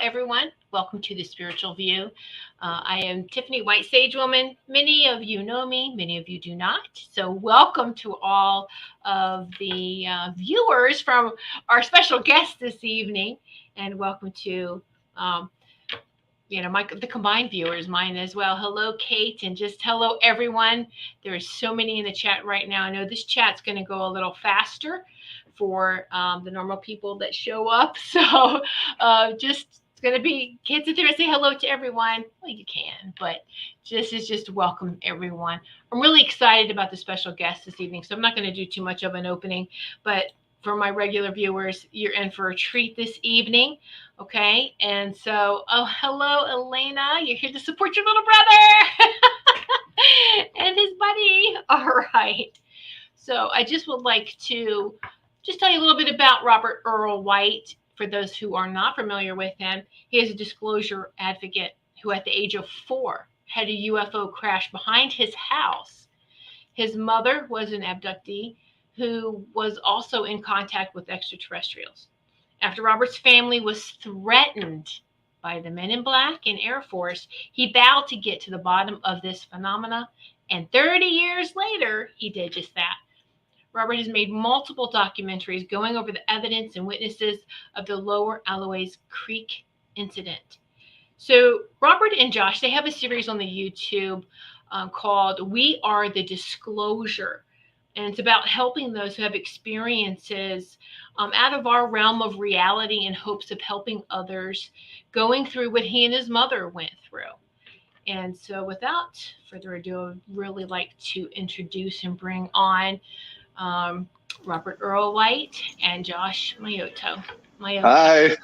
everyone. Welcome to the Spiritual View. I am Tiffany, White Sage Woman. Many of you know me, many of you do not. So, welcome to all of the viewers from our special guest this evening, and welcome to the combined viewers, mine as well. Hello, Kate, and just hello, everyone. There are so many in the chat right now. I know this chat's going to go a little faster for the normal people that show up. So just it's going to be kids sit there and say hello to everyone. Well, you can, but this is just welcome everyone. I'm really excited about the special guest this evening, so I'm not going to do too much of an opening, but for my regular viewers, you're in for a treat this evening. Okay, and so, hello, Elena. You're here to support your little brother and his buddy. All right. So I just would like to just tell you a little bit about Robert Earl White. For those who are not familiar with him, he is a disclosure advocate who at the age of 4 had a UFO crash behind his house. His mother was an abductee who was also in contact with extraterrestrials. After Robert's family was threatened by the Men in Black and Air Force, he vowed to get to the bottom of this phenomena, and 30 years later, he did just that. Robert has made multiple documentaries going over the evidence and witnesses of the Lower Alloways Creek Incident. So Robert and Josh, they have a series on the YouTube called We Are the Disclosure. And it's about helping those who have experiences out of our realm of reality in hopes of helping others going through what he and his mother went through. And so without further ado, I'd really like to introduce and bring on Robert Earl White and Josh Miota. Hi.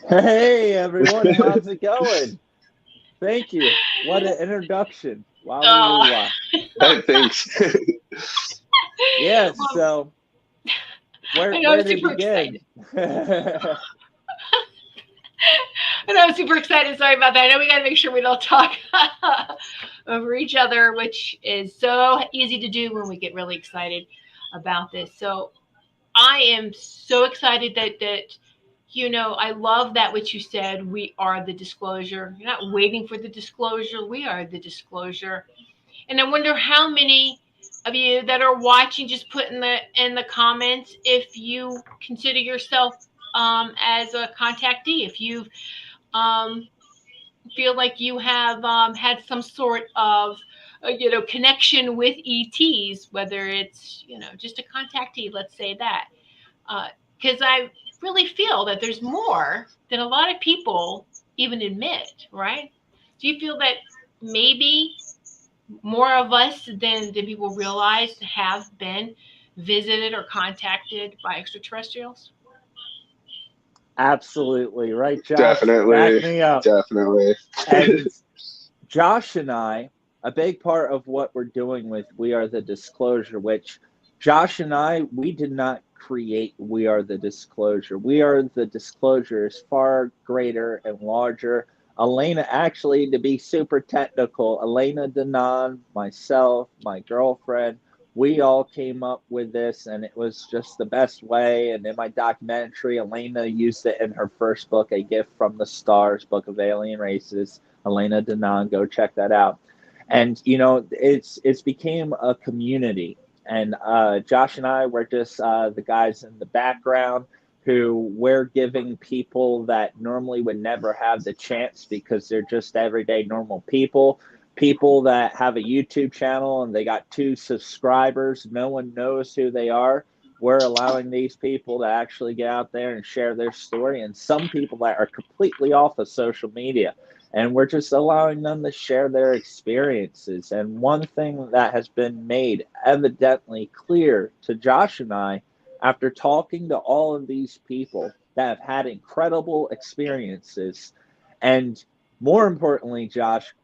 Hey, everyone. How's it going? Thank you. What an introduction. Wow. Thanks. Yes, so where to begin? And I'm super excited. Sorry about that. I know we got to make sure we don't talk over each other, which is so easy to do when we get really excited about this. So I am so excited that I love that what you said. We are the disclosure. You're not waiting for the disclosure. We are the disclosure. And I wonder how many of you that are watching, just put in the comments if you consider yourself as a contactee, if you feel like you have had some sort of connection with ETs, whether it's just a contactee, let's say that, because I really feel that there's more than a lot of people even admit, right? Do you feel that maybe more of us than people realize have been visited or contacted by extraterrestrials? Absolutely. Right, Josh? Definitely. Back me up. Definitely. And Josh and I, a big part of what we're doing with We Are the Disclosure, which Josh and I, we did not create We Are the Disclosure. We Are the Disclosure is far greater and larger. Elena, actually, to be super technical, Elena Denon, myself, my girlfriend, we all came up with this, and it was just the best way. And in my documentary, Elena used it in her first book, A Gift from the Stars, Book of Alien Races. Elena Denon, go check that out. And, it's became a community. And Josh and I were just the guys in the background who we're giving people that normally would never have the chance because they're just everyday normal people that have a YouTube channel and they got 2 subscribers. No one knows who they are. We're allowing these people to actually get out there and share their story. And some people that are completely off of social media. And we're just allowing them to share their experiences. And one thing that has been made evidently clear to Josh and I, after talking to all of these people that have had incredible experiences, and more importantly, Josh,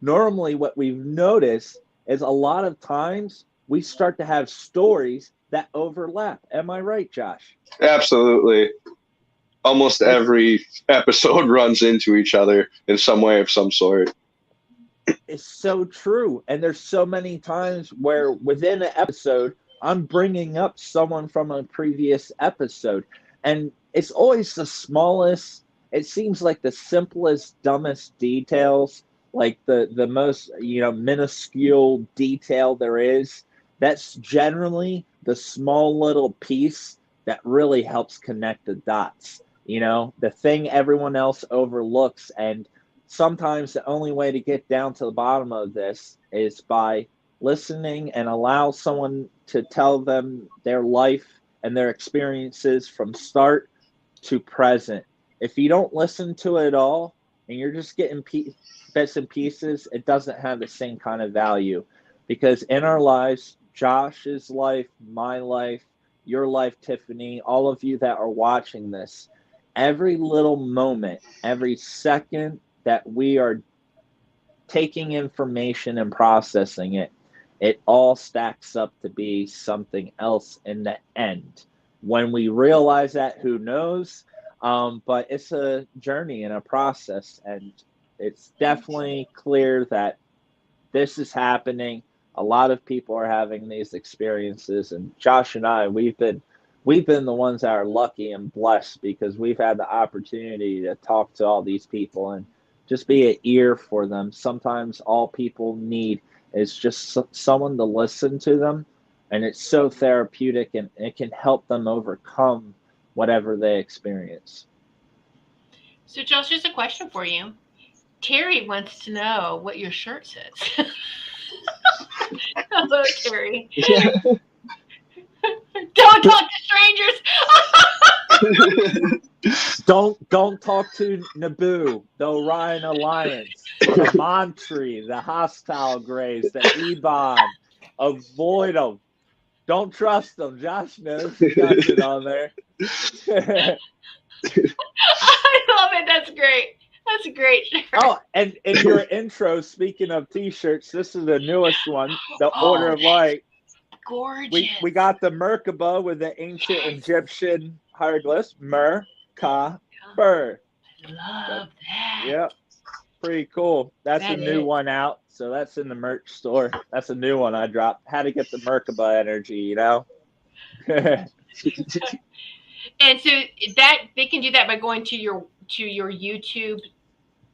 normally what we've noticed is a lot of times we start to have stories that overlap. Am I right, Josh? Absolutely. Almost every episode runs into each other in some way of some sort. It's so true. And there's so many times where within an episode, I'm bringing up someone from a previous episode. And it's always the smallest it seems like the simplest, dumbest details, like the most, minuscule detail there is, that's generally the small little piece that really helps connect the dots. The thing everyone else overlooks. And sometimes the only way to get down to the bottom of this is by listening and allow someone to tell them their life and their experiences from start to present. If you don't listen to it all and you're just getting bits and pieces, it doesn't have the same kind of value. Because in our lives, Josh's life, my life, your life, Tiffany, all of you that are watching this, every little moment, every second that we are taking information and processing it, it all stacks up to be something else in the end. When we realize that, who knows? But it's a journey and a process, and it's definitely clear that this is happening. A lot of people are having these experiences, and Josh and I, we've been the ones that are lucky and blessed because we've had the opportunity to talk to all these people and just be an ear for them. Sometimes all people need is just someone to listen to them, and it's so therapeutic, and it can help them overcome whatever they experience. So, Josh, here's a question for you. Terry wants to know what your shirt says. Hello, Terry. Don't talk to strangers. Don't talk to Naboo, the Orion Alliance, the Montri, the Hostile Grays, the Ebon. Avoid them. Don't trust them. Josh knows. He got it on there. I love it. That's great. That's a great shirt. Oh, and in your intro, speaking of T-shirts, this is the newest one, the Order of Light. Gorgeous. We got the Merkaba with the ancient Egyptian hieroglyphs, Mer-Ka-Ber. I love that. Yep. Pretty cool. That's a new one out. So that's in the merch store. That's a new one I dropped. Had to get the Merkaba energy, And so that they can do that by going to your YouTube.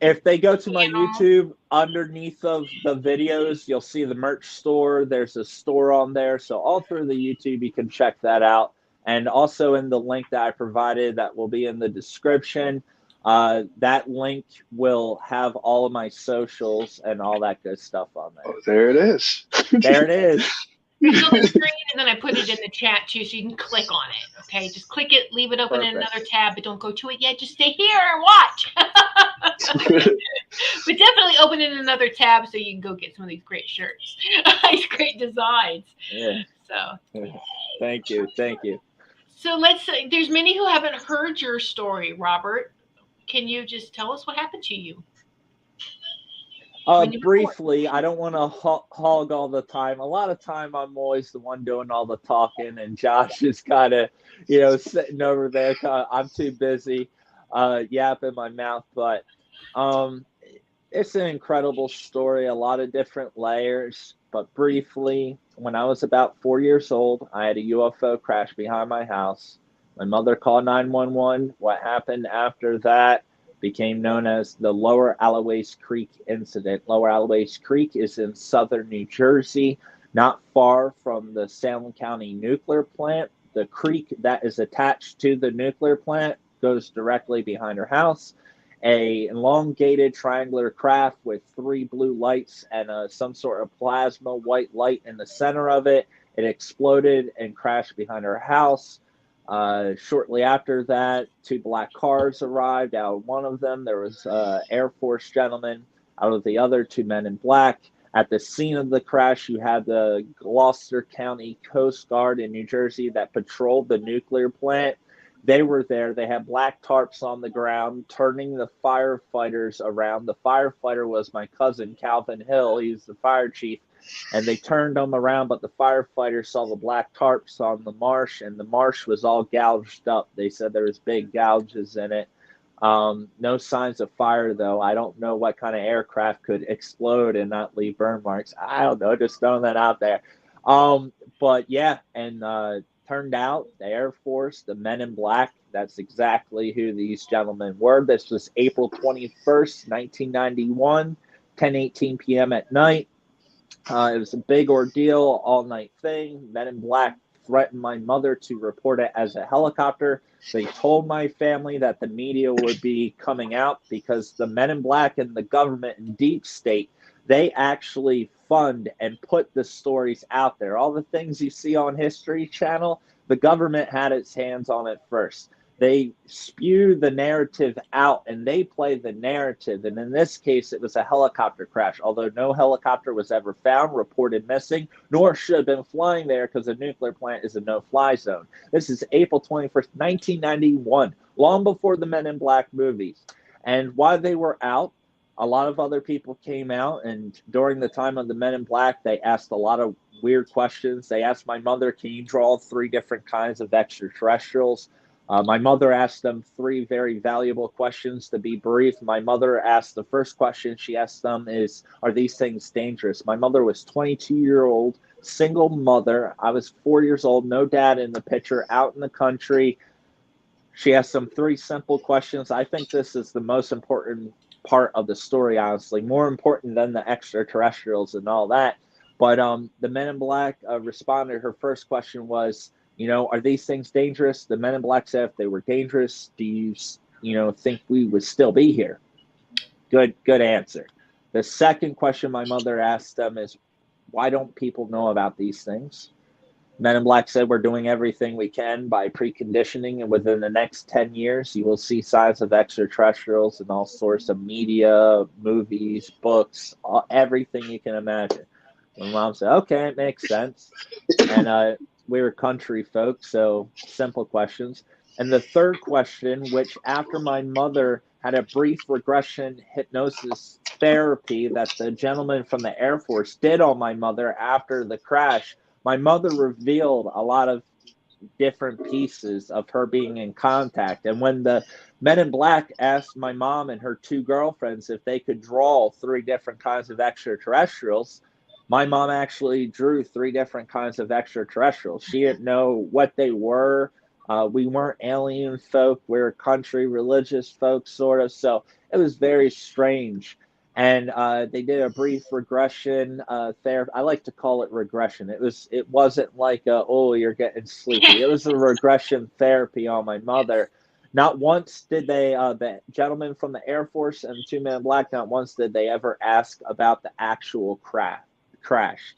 If they go to my YouTube, underneath of the videos, you'll see the merch store. There's a store on there. So all through the YouTube, you can check that out. And also in the link that I provided that will be in the description, that link will have all of my socials and all that good stuff on there. Oh, there it is. There it is. It's on the screen, and then I put it in the chat too, so you can click on it. Okay, just click it, leave it open in another tab, but don't go to it yet. Just stay here and watch. But definitely open it in another tab so you can go get some of these great shirts, these great designs. Yeah. So, Thank you. So let's say there's many who haven't heard your story, Robert. Can you just tell us what happened to you? Briefly, I don't want to hog all the time. A lot of time, I'm always the one doing all the talking, and Josh is kind of, sitting over there. I'm too busy yapping my mouth, but it's an incredible story, a lot of different layers. But briefly, when I was about 4 years old, I had a UFO crash behind my house. My mother called 911. What happened after that became known as the Lower Alloways Creek Incident. Lower Alloways Creek is in southern New Jersey, not far from the Salem County nuclear plant. The creek that is attached to the nuclear plant goes directly behind her house. A elongated triangular craft with 3 blue lights and some sort of plasma white light in the center of it. It exploded and crashed behind her house. Shortly after that, 2 black cars arrived. Out of one of them, there was an Air Force gentleman. Out of the other, 2 men in black. At the scene of the crash, you had the Gloucester County Coast Guard in New Jersey that patrolled the nuclear plant. They were there. They had black tarps on the ground, turning the firefighters around. The firefighter was my cousin, Calvin Hill. He's the fire chief. And they turned them around, but the firefighters saw the black tarps on the marsh, and the marsh was all gouged up. They said there was big gouges in it. No signs of fire, though. I don't know what kind of aircraft could explode and not leave burn marks. I don't know, just throwing that out there. But yeah, and turned out the Air Force, the Men in Black, that's exactly who these gentlemen were. This was April 21st, 1991, 10:18 p.m. at night. It was a big ordeal, all-night thing. Men in Black threatened my mother to report it as a helicopter. They told my family that the media would be coming out because the Men in Black and the government and deep state, they actually fund and put the stories out there. All the things you see on History Channel, the government had its hands on it first. They spew the narrative out and they play the narrative. And in this case, it was a helicopter crash, although no helicopter was ever found, reported missing, nor should have been flying there because a nuclear plant is a no-fly zone. This is April 21st, 1991, long before the Men in Black movies. And while they were out, a lot of other people came out, and during the time of the Men in Black, they asked a lot of weird questions. They asked my mother, can you draw 3 different kinds of extraterrestrials? My mother asked them 3 very valuable questions. To be brief, my mother asked, the first question she asked them is, are these things dangerous? My mother was 22-year-old, single mother. I was 4 years old, no dad in the picture, out in the country. She asked them 3 simple questions. I think this is the most important part of the story, honestly, more important than the extraterrestrials and all that. But the Men in Black responded. Her first question was, are these things dangerous? The Men in Black said if they were dangerous, do you think we would still be here? Good answer. The second question my mother asked them is, why don't people know about these things? Men in Black said, we're doing everything we can by preconditioning, and within the next 10 years, you will see signs of extraterrestrials in all sorts of media, movies, books, everything you can imagine. My mom said, okay, it makes sense. And we were country folk, so simple questions. And the third question, which after my mother had a brief regression hypnosis therapy that the gentleman from the Air Force did on my mother after the crash, my mother revealed a lot of different pieces of her being in contact. And when the Men in Black asked my mom and her 2 girlfriends if they could draw 3 different kinds of extraterrestrials, my mom actually drew 3 different kinds of extraterrestrials. She didn't know what they were. We weren't alien folk. We were country religious folk, sort of. So it was very strange. And they did a brief regression therapy. I like to call it regression. It wasn't like, oh, you're getting sleepy. It was a regression therapy on my mother. Not once did they, the gentleman from the Air Force and 2 Men in Black, not once did they ever ask about the actual crash.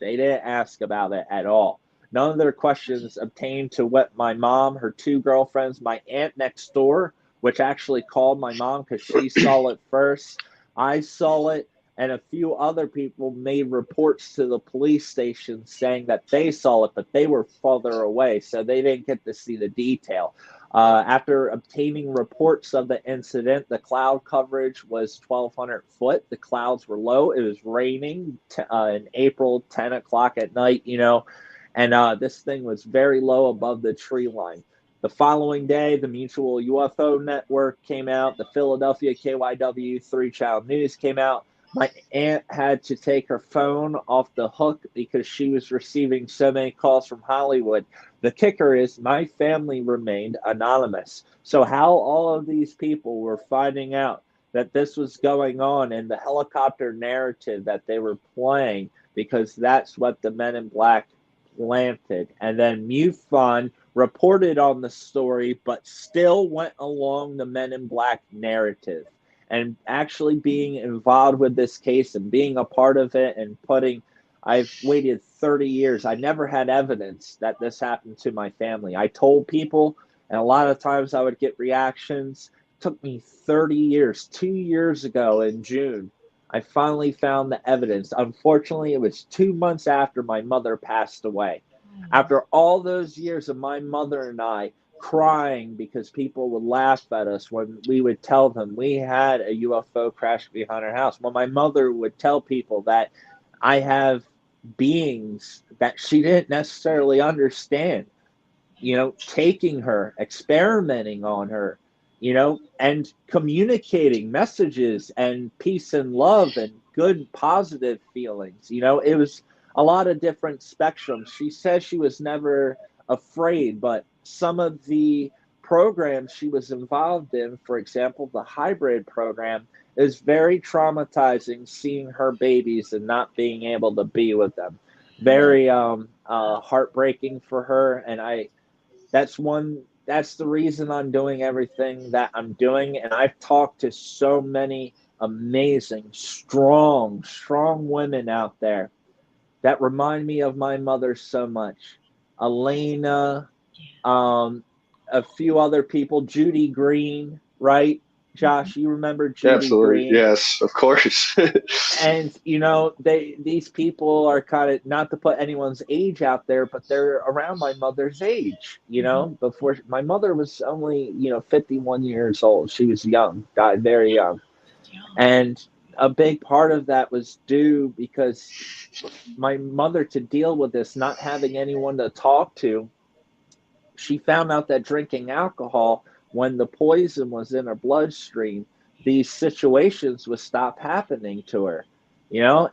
They didn't ask about it at all. None of their questions obtained to what my mom, her 2 girlfriends, my aunt next door, which actually called my mom because she saw it first. I saw it, and a few other people made reports to the police station saying that they saw it, but they were farther away, so they didn't get to see the detail. After obtaining reports of the incident, the cloud coverage was 1,200 foot. The clouds were low. It was raining in April, 10 o'clock at night, and this thing was very low above the tree line. The following day, the Mutual UFO Network came out. The Philadelphia KYW 3-Channel News came out. My aunt had to take her phone off the hook because she was receiving so many calls from Hollywood. The kicker is my family remained anonymous. So how all of these people were finding out that this was going on in the helicopter narrative that they were playing, because that's what the Men in Black planted. And then MUFON reported on the story, but still went along the Men in Black narrative. And actually being involved with this case and being a part of it and I've waited 30 years. I never had evidence that this happened to my family. I told people, and a lot of times I would get reactions. It took me 30 years. 2 years ago in June, I finally found the evidence. Unfortunately, it was 2 months after my mother passed away. After all those years of my mother and I crying because people would laugh at us when we would tell them we had a UFO crash behind our house. When my mother would tell people that I have beings that she didn't necessarily understand, taking her, experimenting on her, and communicating messages and peace and love and good, positive feelings. It was a lot of different spectrums. She says she was never afraid, but some of the programs she was involved in, for example, the hybrid program, is very traumatizing, seeing her babies and not being able to be with them. Very heartbreaking for her, and that's the reason I'm doing everything that I'm doing. And I've talked to so many amazing, strong women out there that remind me of my mother so much. Elena, a few other people, Judy Green, right? Josh, you remember Judy Absolutely. Green? Yes, of course. And these people are kind of, not to put anyone's age out there, but they're around my mother's age. Before my mother was only 51 years old. She was young, died very young, and a big part of that was due because my mother, to deal with this, not having anyone to talk to, she found out that drinking alcohol, when the poison was in her bloodstream, these situations would stop happening to her,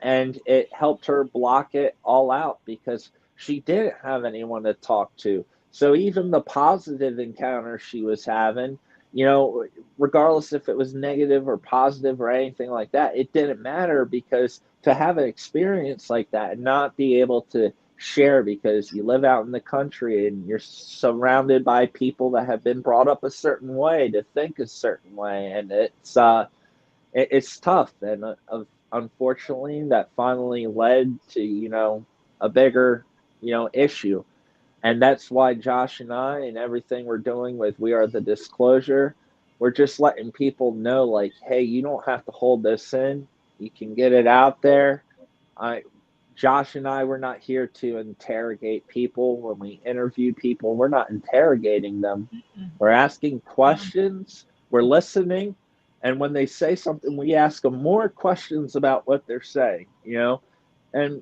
and it helped her block it all out because she didn't have anyone to talk to. So even the positive encounters she was having, regardless if it was negative or positive or anything like that, it didn't matter, because to have an experience like that and not be able to share, because you live out in the country and you're surrounded by people that have been brought up a certain way, to think a certain way, and it's tough. And unfortunately, that finally led to a bigger issue. And that's why Josh and I, and everything we're doing with We Are the Disclosure, we're just letting people know, like, hey, you don't have to hold this in. You can get it out there. Josh and I, we're not here to interrogate people. When we interview people, we're not interrogating them. We're asking questions. We're listening. And when they say something, we ask them more questions about what they're saying, And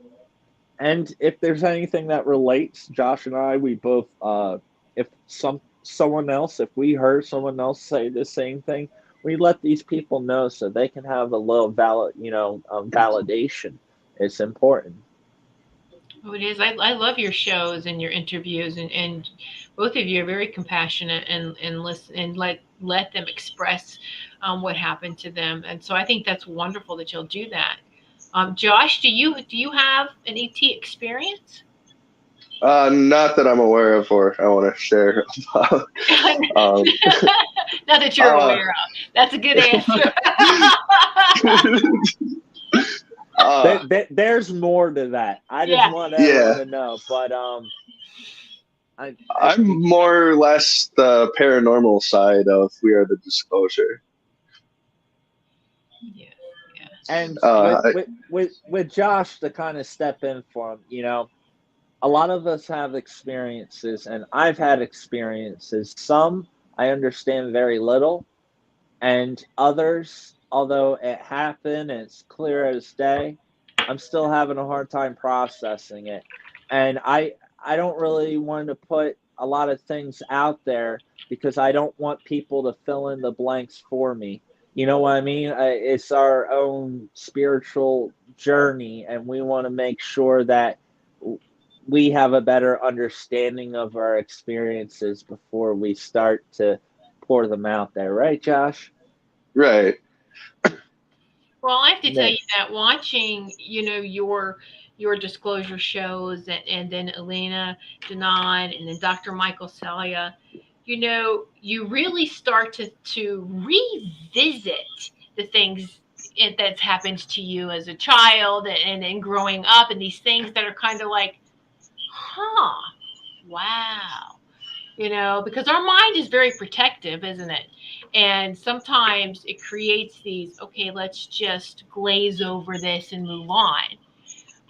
if there's anything that relates, Josh and I, we both, if if we heard someone else say the same thing, we let these people know so they can have a little validation. It's important. Oh, it is. I love your shows and your interviews, and both of you are very compassionate and listen and let them express what happened to them. And so I think that's wonderful that you'll do that. Josh, do you have an ET experience? Not that I'm aware of or I want to share about. Not that you're aware of. That's a good answer. There's more to that. I just want everyone to know. But I'm more or less the paranormal side of We Are the Disclosure. Yeah. And with Josh, to kind of step in for him, a lot of us have experiences, and I've had experiences. Some I understand very little, and others, although it happened and it's clear as day, I'm still having a hard time processing it. And I don't really want to put a lot of things out there because I don't want people to fill in the blanks for me. You know what I mean? It's our own spiritual journey, and we want to make sure that we have a better understanding of our experiences before we start to pour them out there. Right, Josh? Right. Well, I have to tell you that watching, your disclosure shows, and then Elena Denon and then Dr. Michael Salia, you really start to revisit the things that's happened to you as a child, and growing up, and these things that are kind of like, huh, wow. Because our mind is very protective, isn't it? And sometimes it creates these, okay, let's just glaze over this and move on.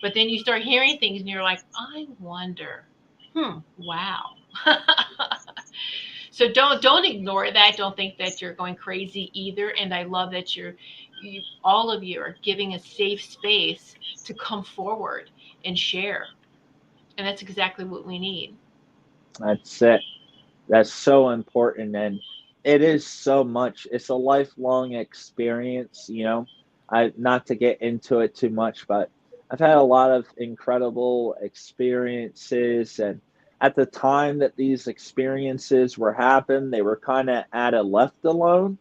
But then you start hearing things and you're like, I wonder, wow. So don't ignore that. Don't think that you're going crazy either. And I love that all of you are giving a safe space to come forward and share. And that's exactly what we need. That's it. That's so important. And it is so much. It's a lifelong experience, not to get into it too much, but I've had a lot of incredible experiences, and at the time that these experiences were happening, they were kind of at a left alone.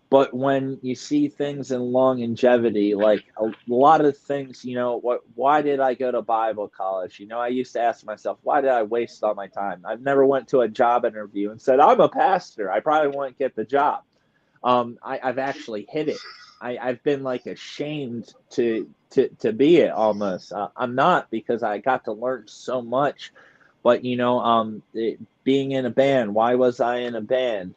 But when you see things in longevity, like a lot of things, why did I go to Bible college? I used to ask myself, why did I waste all my time? I've never went to a job interview and said, I'm a pastor. I probably won't get the job. I've actually hit it. I've been like ashamed to be it almost. I'm not, because I got to learn so much. But being in a band, why was I in a band?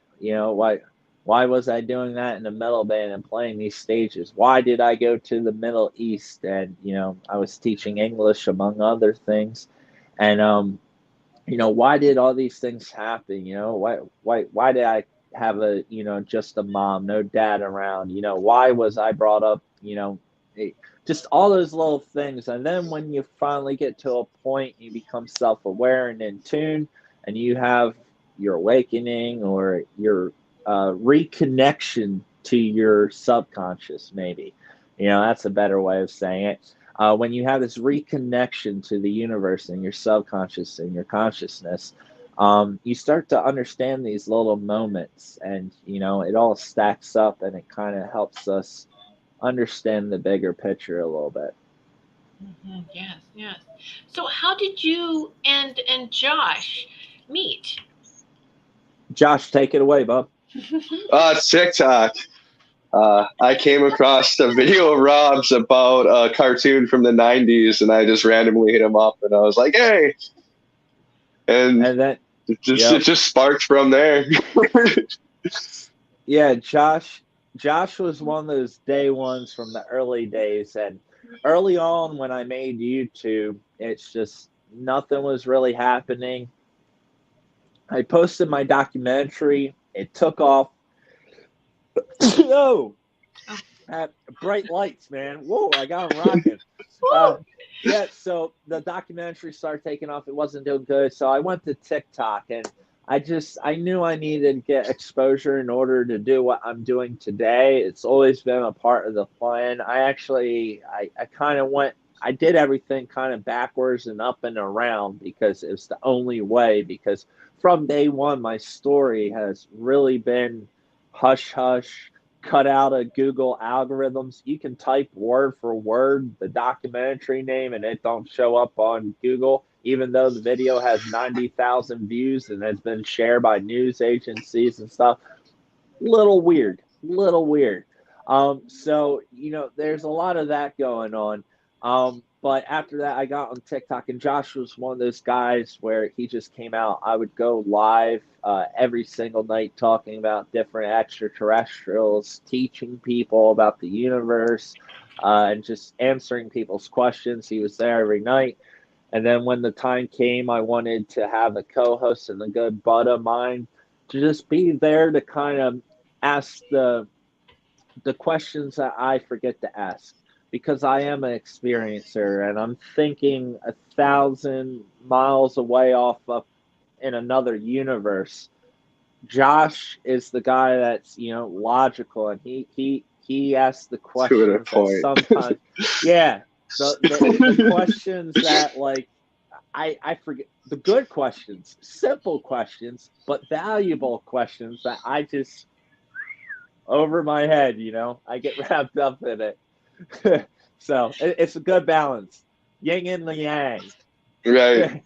Why was I doing that in a metal band and playing these stages? Why did I go to the Middle East? And I was teaching English among other things. And why did all these things happen? Why did I have just a mom, no dad around? Why was I brought up? Just all those little things. And then when you finally get to a point, you become self-aware and in tune, and you have your awakening or your reconnection to your subconscious, maybe. That's a better way of saying it. When you have this reconnection to the universe and your subconscious and your consciousness, you start to understand these little moments, and it all stacks up, and it kind of helps us understand the bigger picture a little bit. Mm-hmm. Yes. So how did you and Josh meet? Josh, take it away, bub. TikTok. I came across a video of Rob's about a cartoon from the 90s, and I just randomly hit him up, and I was like, hey. And then it just sparked from there. Yeah, Josh was one of those day ones from the early days. And early on when I made YouTube, it's just nothing was really happening. I posted my documentary. It took off. Oh, bright lights, man. Whoa, I got them rocking. Yeah, so the documentary started taking off. It wasn't doing good. So I went to TikTok, and I knew I needed to get exposure in order to do what I'm doing today. It's always been a part of the plan. I kind of I did everything kind of backwards and up and around, because it's the only way. Because from day one, my story has really been hush hush, cut out of Google algorithms. You can type word for word the documentary name, and it don't show up on Google, even though the video has 90,000 views and has been shared by news agencies and stuff. Little weird. So, there's a lot of that going on. But after that, I got on TikTok, and Josh was one of those guys where he just came out. I would go live every single night talking about different extraterrestrials, teaching people about the universe, and just answering people's questions. He was there every night. And then when the time came, I wanted to have a co-host and a good bud of mine to just be there to kind of ask the questions that I forget to ask, because I am an experiencer, and I'm thinking 1,000 miles away off up in another universe. Josh is the guy that's logical, and he asks the questions that sometimes the questions that, like, I forget, the good questions, simple questions, but valuable questions that I just over my head, I get wrapped up in it. So it's a good balance, yin and the yang. Right.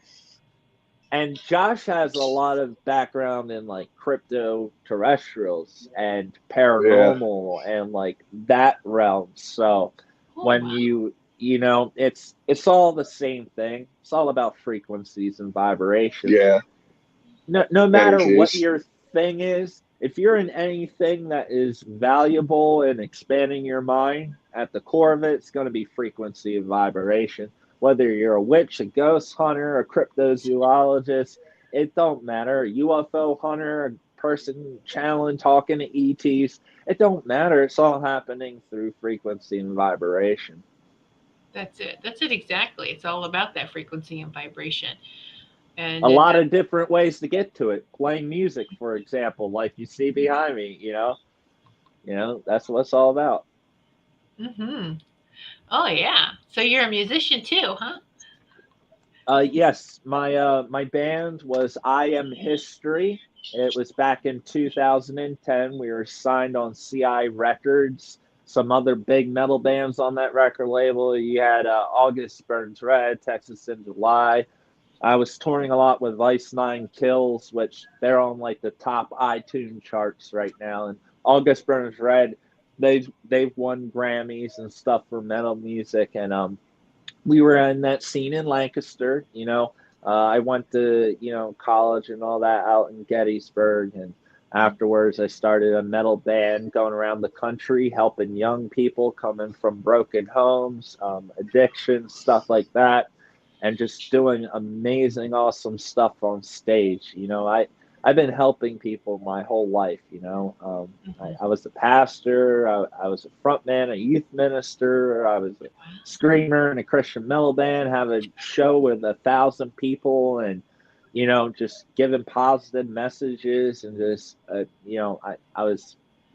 And Josh has a lot of background in like crypto terrestrials and paranormal and like that realm. So when it's all the same thing. It's all about frequencies and vibrations. Yeah. No matter what your thing is, if you're in anything that is valuable and expanding your mind, at the core of it, it's going to be frequency and vibration. Whether you're a witch, a ghost hunter, a cryptozoologist, it don't matter. A UFO hunter, a person channeling, talking to ETs, it don't matter. It's all happening through frequency and vibration. That's it exactly. It's all about that frequency and vibration. And a lot of different ways to get to it. Playing music, for example, like you see behind me, that's what it's all about. Mm-hmm. Oh yeah. So you're a musician too, huh? Yes, my band was I Am History. It was back in 2010. We were signed on CI Records. Some other big metal bands on that record label. You had August Burns Red, Texas in July. I was touring a lot with Vice Nine Kills, which they're on like the top iTunes charts right now. And August Burns Red, they've won Grammys and stuff for metal music. And we were in that scene in Lancaster. I went to college and all that out in Gettysburg, and afterwards I started a metal band going around the country helping young people coming from broken homes, addiction, stuff like that, and just doing amazing, awesome stuff on stage. I've been helping people my whole life. I was a pastor, I was a frontman, a youth minister, I was a screamer in a Christian metal band, have a show with 1,000 people, and just giving positive messages, and just I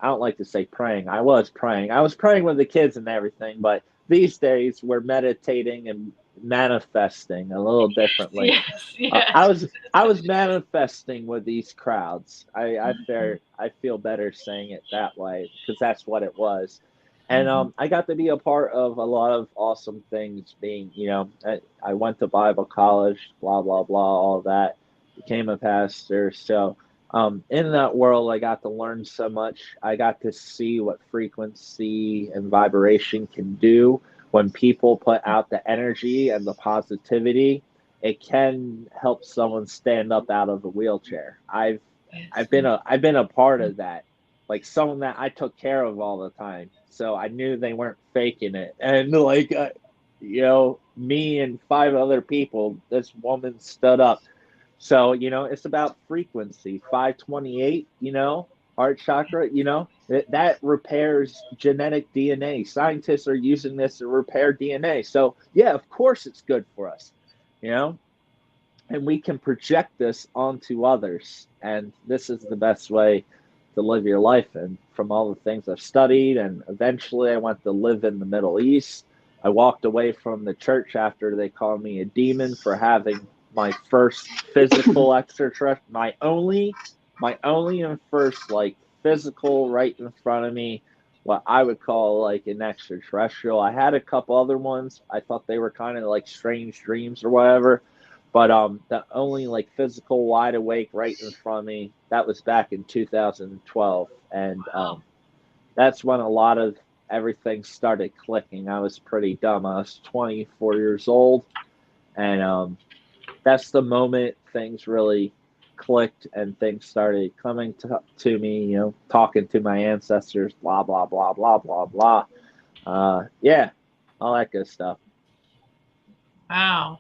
don't like to say praying. I was praying with the kids and everything, but these days we're meditating and manifesting a little differently. Yes, yes. I was manifesting with these crowds. I feel better saying it that way, because that's what it was. And I got to be a part of a lot of awesome things. Being, I went to Bible college, blah blah blah, all that. Became a pastor. So in that world, I got to learn so much. I got to see what frequency and vibration can do when people put out the energy and the positivity. It can help someone stand up out of a wheelchair. I've been a part of that, like someone that I took care of all the time, so I knew they weren't faking it. And like me and 5 other people, this woman stood up. So it's about frequency. 528, heart chakra, that repairs genetic DNA. Scientists are using this to repair DNA. So yeah, of course it's good for us, and we can project this onto others. And this is the best way to live your life. And from all the things I've studied, and eventually I went to live in the Middle East. I walked away from the church after they called me a demon for having my first physical extraterrestrial, my only and first like physical right in front of me, what I would call like an extraterrestrial. I had a couple other ones. I thought they were kind of like strange dreams or whatever, but the only like physical wide awake right in front of me, that was back in 2012. And that's when a lot of everything started clicking. I was pretty dumb. I was 24 years old, and that's the moment things really clicked and things started coming to me, talking to my ancestors, blah, blah, blah, blah, blah, blah. Yeah, all that good stuff. Wow.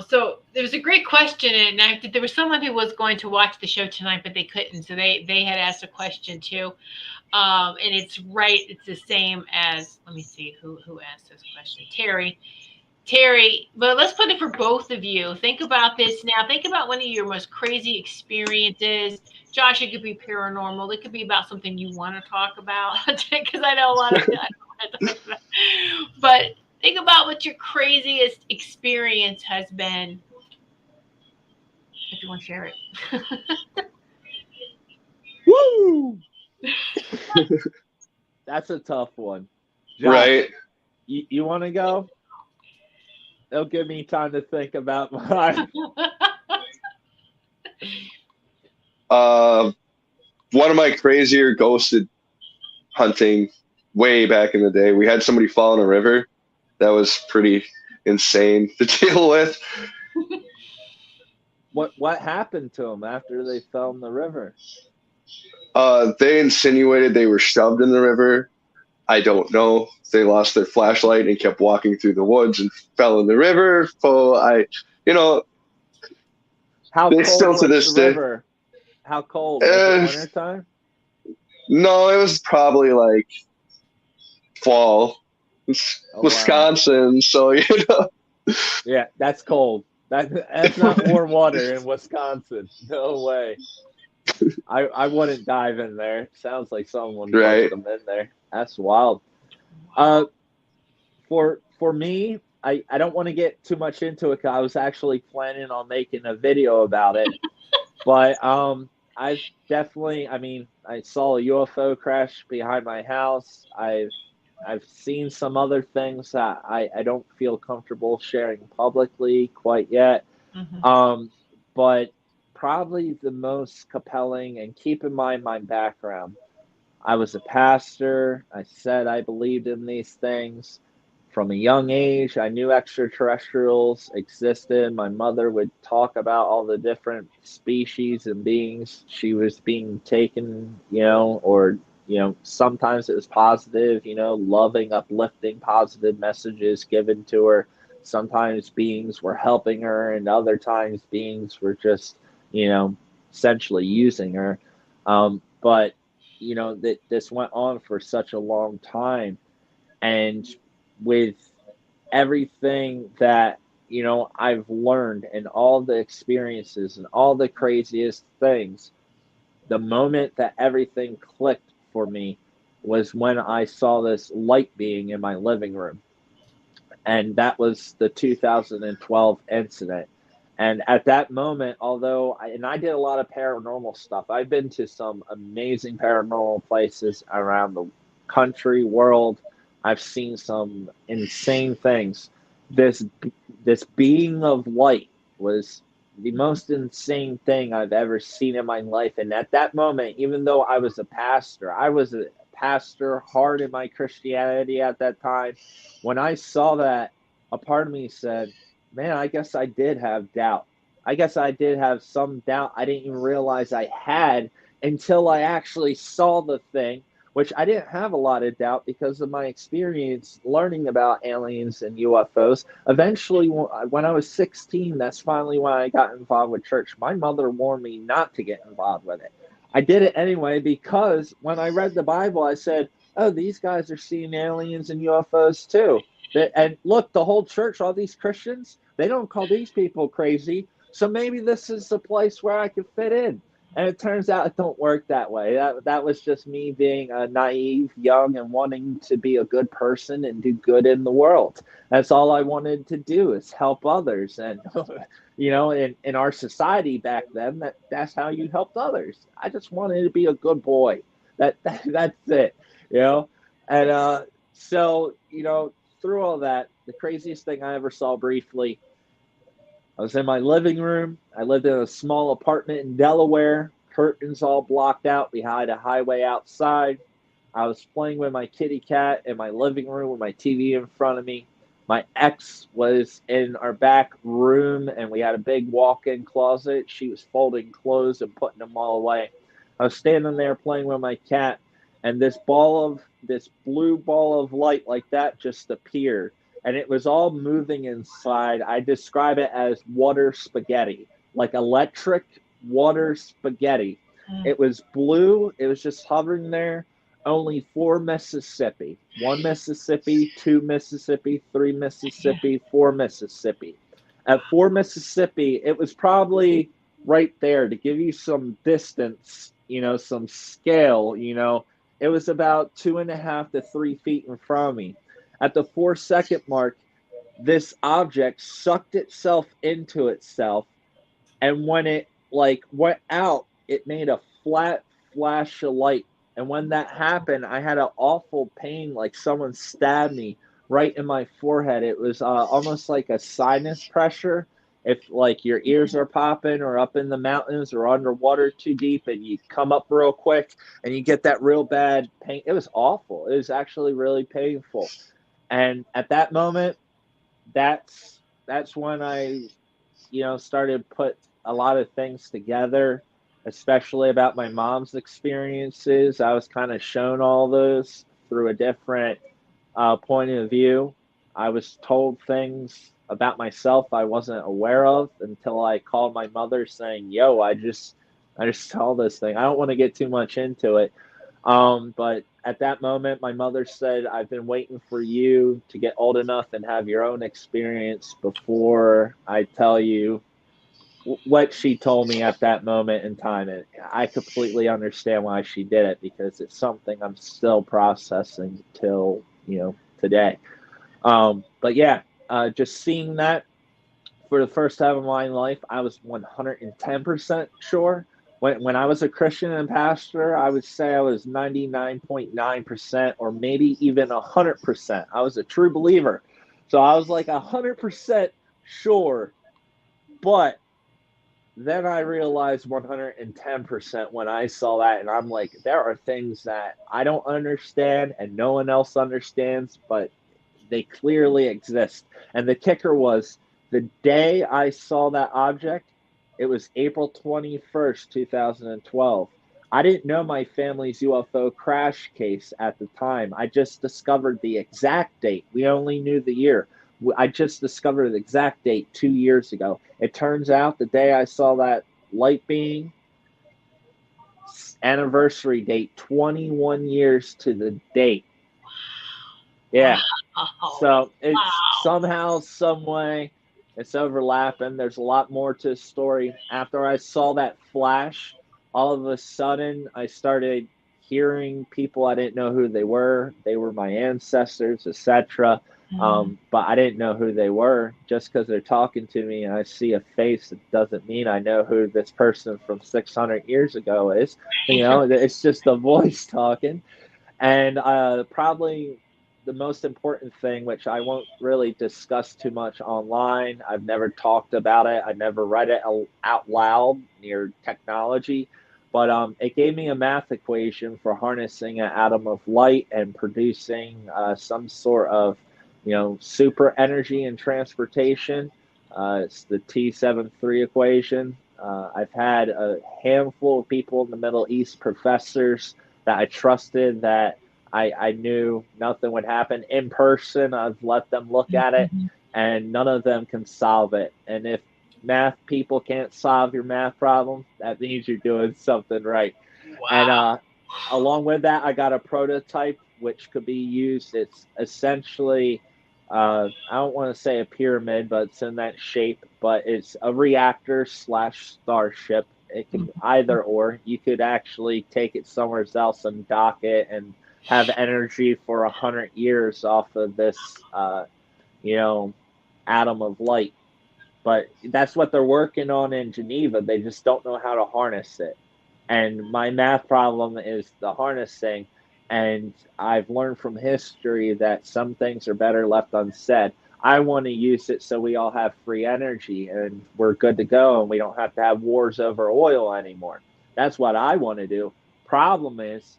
So there was a great question, and there was someone who was going to watch the show tonight, but they couldn't. So they had asked a question too. And it's the same as, let me see who asked this question. Terry, but let's put it for both of you. Think about this now. Think about one of your most crazy experiences. Josh, it could be paranormal. It could be about something you want to talk about, because I know a lot of that. But think about what your craziest experience has been. If you want to share it. Woo! That's a tough one. Josh, Right. You want to go? It'll give me time to think about mine. One of my crazier ghosted hunting way back in the day, we had somebody fall in a river. That was pretty insane to deal with. What happened to them after they fell in the river? They insinuated they were shoved in the river. I don't know. They lost their flashlight and kept walking through the woods and fell in the river. So how cold still to this day. River? How cold? Was it wintertime? No, it was probably like fall. Wisconsin, wow. So Yeah, that's cold. That's not warm water in Wisconsin. No way. I wouldn't dive in there. Sounds like someone pushed them in there. That's wild. For me, I don't want to get too much into it because I was actually planning on making a video about it. But I've definitely, I mean, I saw a UFO crash behind my house. I've seen some other things that I don't feel comfortable sharing publicly quite yet. But probably the most compelling, and keep in mind my background. I was a pastor. I said I believed in these things. From a young age, I knew extraterrestrials existed. My mother would talk about all the different species and beings she was being taken, or, sometimes it was positive, loving, uplifting, positive messages given to her. Sometimes beings were helping her, and other times beings were just, essentially using her. But that this went on for such a long time, and with everything that I've learned and all the experiences and all the craziest things, the moment that everything clicked for me was when I saw this light being in my living room, and that was the 2012 incident. And at that moment, although I did a lot of paranormal stuff, I've been to some amazing paranormal places around the country, world. I've seen some insane things. This this being of light was the most insane thing I've ever seen in my life. And at that moment, even though I was a pastor hard in my Christianity at that time. When I saw that, a part of me said, man, I guess I did have doubt. I guess I did have some doubt I didn't even realize I had until I actually saw the thing, which I didn't have a lot of doubt because of my experience learning about aliens and UFOs. Eventually, when I was 16, that's finally when I got involved with church. My mother warned me not to get involved with it. I did it anyway because when I read the Bible, I said, oh, these guys are seeing aliens and UFOs too. And look, the whole church, all these Christians, they don't call these people crazy. So maybe this is the place where I could fit in. And it turns out it don't work that way. That was just me being naive, young, and wanting to be a good person and do good in the world. That's all I wanted to do, is help others. And in our society back then, that's how you helped others. I just wanted to be a good boy. That's it. And so through all that, the craziest thing I ever saw briefly, I was in my living room. I lived in a small apartment in Delaware, curtains all blocked out behind a highway outside. I was playing with my kitty cat in my living room with my TV in front of me. My ex was in our back room, and we had a big walk-in closet. She was folding clothes and putting them all away. I was standing there playing with my cat, and this blue ball of light like that just appeared. And it was all moving inside. I describe it as water spaghetti, like electric water spaghetti. It was blue. It was just hovering there. Only 4 Mississippi. 1 Mississippi, 2 Mississippi, 3 Mississippi, 4 Mississippi. At 4 Mississippi, it was probably right there to give you some distance, some scale, It was about 2.5 to 3 feet in front of me. At the 4-second mark, this object sucked itself into itself, and when it went out, it made a flat flash of light. And when that happened, I had an awful pain, like someone stabbed me right in my forehead. It was almost like a sinus pressure. If your ears are popping, or up in the mountains, or underwater too deep, and you come up real quick and you get that real bad pain. It was awful. It was actually really painful. And at that moment, that's when I, started to put a lot of things together, especially about my mom's experiences. I was kind of shown all those through a different point of view. I was told things about myself I wasn't aware of until I called my mother saying, yo, I just saw this thing. I don't want to get too much into it. But at that moment, my mother said, I've been waiting for you to get old enough and have your own experience before I tell you what she told me at that moment in time. And I completely understand why she did it, because it's something I'm still processing till, today. But yeah, just seeing that for the first time in my life, I was 110% sure. When I was a Christian and pastor, I would say I was 99.9% or maybe even 100%. I was a true believer. So I was like 100% sure. But then I realized 110% when I saw that. And I'm like, there are things that I don't understand and no one else understands, but they clearly exist. And the kicker was the day I saw that object, it was April 21st, 2012. I didn't know my family's UFO crash case at the time. I just discovered the exact date. We only knew the year. I just discovered the exact date 2 years ago. It turns out the day I saw that light being, anniversary date, 21 years to the date. Yeah. Wow. So it's somehow, some way, it's overlapping. There's a lot more to the story. After I saw that flash, all of a sudden I started hearing people. I didn't know who they were. They were my ancestors, etc. But I didn't know who they were. Just because they're talking to me and I see a face, it doesn't mean I know who this person from 600 years ago is. You know, it's just a voice talking. And probably the most important thing, which I won't really discuss too much online, I've never talked about it, I never read it out loud near technology, but it gave me a math equation for harnessing an atom of light and producing some sort of, you know, super energy and transportation. It's the T73 equation. I've had a handful of people in the Middle East, professors that I trusted, that I knew nothing would happen. In person, I've let them look at it, and none of them can solve it. And if math people can't solve your math problem, that means you're doing something right. Wow. And along with that, I got a prototype which could be used. It's essentially, I don't want to say a pyramid, but it's in that shape. But it's a reactor / starship. It can either or. You could actually take it somewhere else and dock it and have energy for 100 years off of this, you know, atom of light. But that's what they're working on in Geneva. They just don't know how to harness it. And my math problem is the harnessing. And I've learned from history that some things are better left unsaid. I want to use it so we all have free energy and we're good to go and we don't have to have wars over oil anymore. That's what I want to do. Problem is,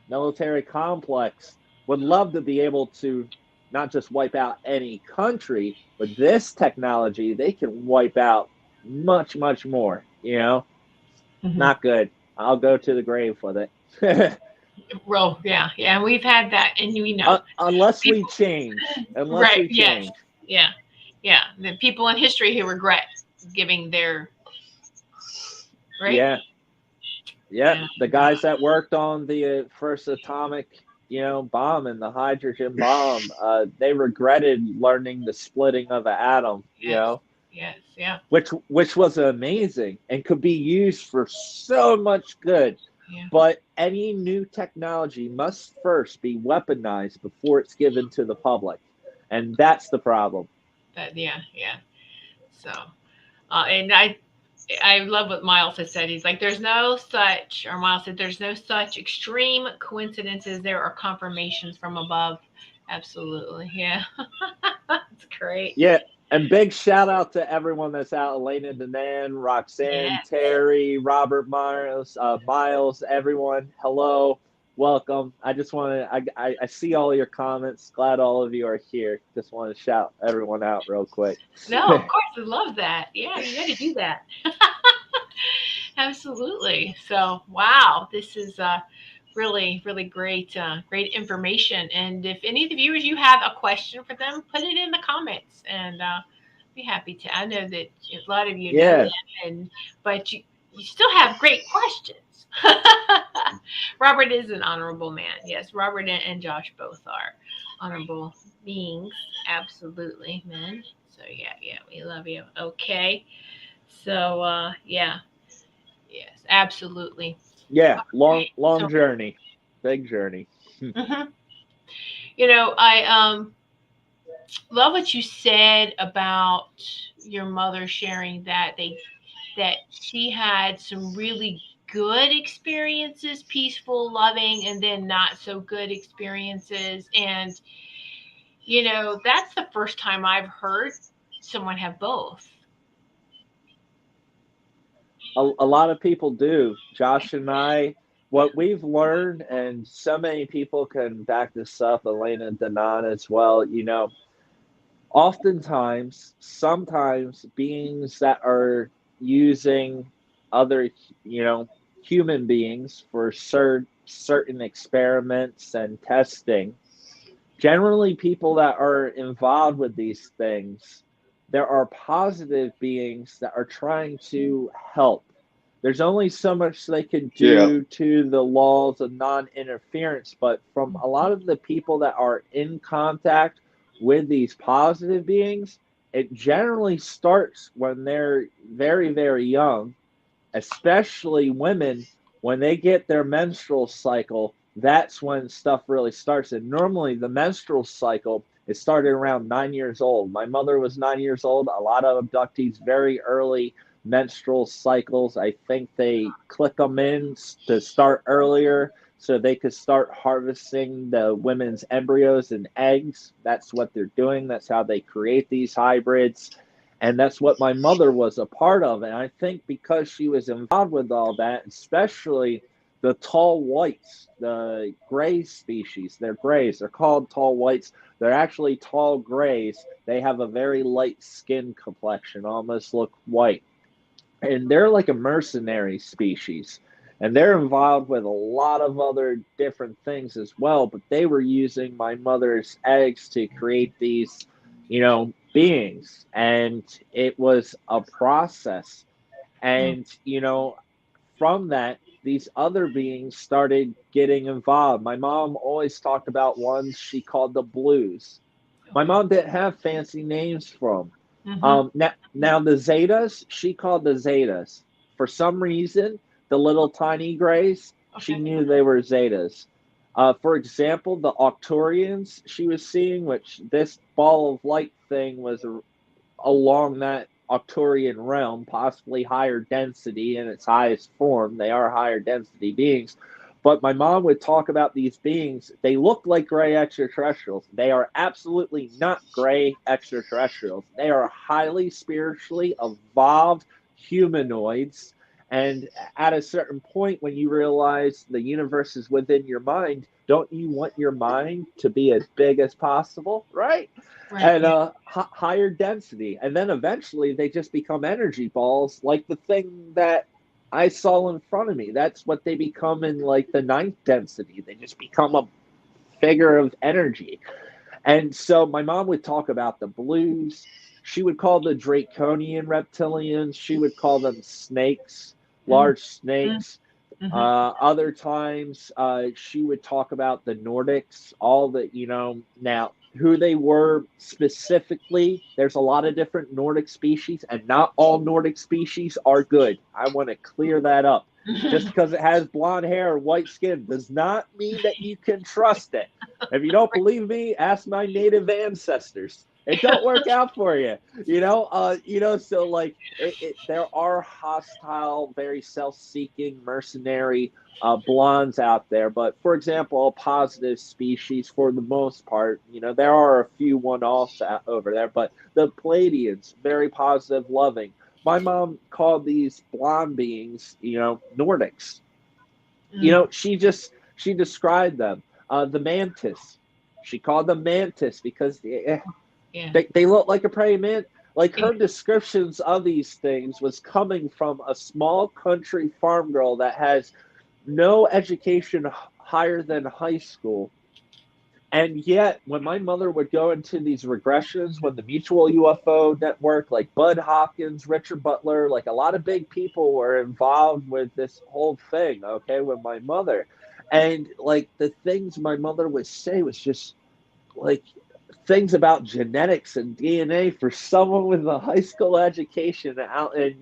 military complex would love to be able to not just wipe out any country, but this technology, they can wipe out much, much more, you know? Not good. I'll go to the grave with it. Well, yeah, and we've had that, and we know. Unless we change. Unless we change. Yes. Yeah. The people in history who regret giving their, right? Yeah. The guys that worked on the first atomic, you know, bomb and the hydrogen bomb, they regretted learning the splitting of an atom, you know? Yes, yeah. Which was amazing and could be used for so much good. Yeah. But any new technology must first be weaponized before it's given to the public. And that's the problem. Yeah. So, and I love what Miles has said. He's like, Miles said, there's no such extreme coincidences. There are confirmations from above. Absolutely. Yeah. That's great. Yeah. And big shout out to everyone that's out. Elena Danan, Roxanne, Terry, Robert Miles, everyone. Hello. Welcome. I just want to, I see all your comments. Glad all of you are here. Just want to shout everyone out real quick. No, of course. I love that. Yeah, you got to do that. Absolutely. So, wow. This is really, really great, great information. And if any of the viewers, you have a question for them, put it in the comments and be happy to. I know that a lot of you know that, but you still have great questions. Robert is an honorable man. Yes, Robert and Josh both are honorable beings. Absolutely, men. So yeah, we love you. Okay. So yes, absolutely. Yeah, long journey, big journey. You know, I love what you said about your mother sharing that she had some really good experiences, peaceful, loving, and then not so good experiences. And that's the first time I've heard someone have both. A lot of people do. Josh and I, what we've learned, and so many people can back this up, Elena and Danan as well, oftentimes, sometimes beings that are using other, human beings for certain experiments and testing, generally people that are involved with these things, there are positive beings that are trying to help. There's only so much they can Yeah. do to the laws of non-interference, but from a lot of the people that are in contact with these positive beings, it generally starts when they're very, very young, especially women. When they get their menstrual cycle, that's when stuff really starts. And normally the menstrual cycle is started around 9 years old. My mother was 9 years old. A lot of abductees very early menstrual cycles. I think they click them in to start earlier so they could start harvesting the women's embryos and eggs. That's what they're doing. That's how they create these hybrids. And that's what my mother was a part of. And I think because she was involved with all that, especially the tall whites, the gray species, they're grays. They're called tall whites. They're actually tall grays. They have a very light skin complexion, almost look white. And they're like a mercenary species. And they're involved with a lot of other different things as well. But they were using my mother's eggs to create these, beings. And it was a process. Mm. And, from that, these other beings started getting involved. My mom always talked about ones she called the blues. My Okay. mom didn't have fancy names for them. Mm-hmm. Now the Zetas, she called the Zetas. For some reason, the little tiny grays, she Okay. knew they were Zetas. For example, the Octurians she was seeing, which this ball of light thing was along that Octurian realm, possibly higher density in its highest form. They are higher density beings. But my mom would talk about these beings. They look like gray extraterrestrials. They are absolutely not gray extraterrestrials. They are highly spiritually evolved humanoids. And at a certain point, when you realize the universe is within your mind, don't you want your mind to be as big as possible, right? Right. And higher density. And then eventually they just become energy balls, like the thing that I saw in front of me. That's what they become in like the ninth density. They just become a figure of energy. And so my mom would talk about the blues. She would call the draconian reptilians, she would call them snakes, Mm-hmm. large snakes. Mm-hmm. Other times, she would talk about the Nordics, all the, now who they were specifically. There's a lot of different Nordic species, and not all Nordic species are good. I want to clear that up. Just because it has blonde hair or white skin does not mean that you can trust it. If you don't believe me, ask my native ancestors. It don't work out for you, So like, there are hostile, very self-seeking, mercenary blondes out there. But for example, a positive species for the most part, there are a few one-offs over there. But the Palladians, very positive, loving. My mom called these blonde beings, Nordics. Mm. She described them. The mantis. She called them mantis because Yeah. they look like a praying man. Like, Yeah. her descriptions of these things was coming from a small country farm girl that has no education higher than high school. And yet, when my mother would go into these regressions, when the Mutual UFO Network, like Bud Hopkins, Richard Butler, like a lot of big people were involved with this whole thing, okay, with my mother. And like the things my mother would say was just like things about genetics and DNA for someone with a high school education out in,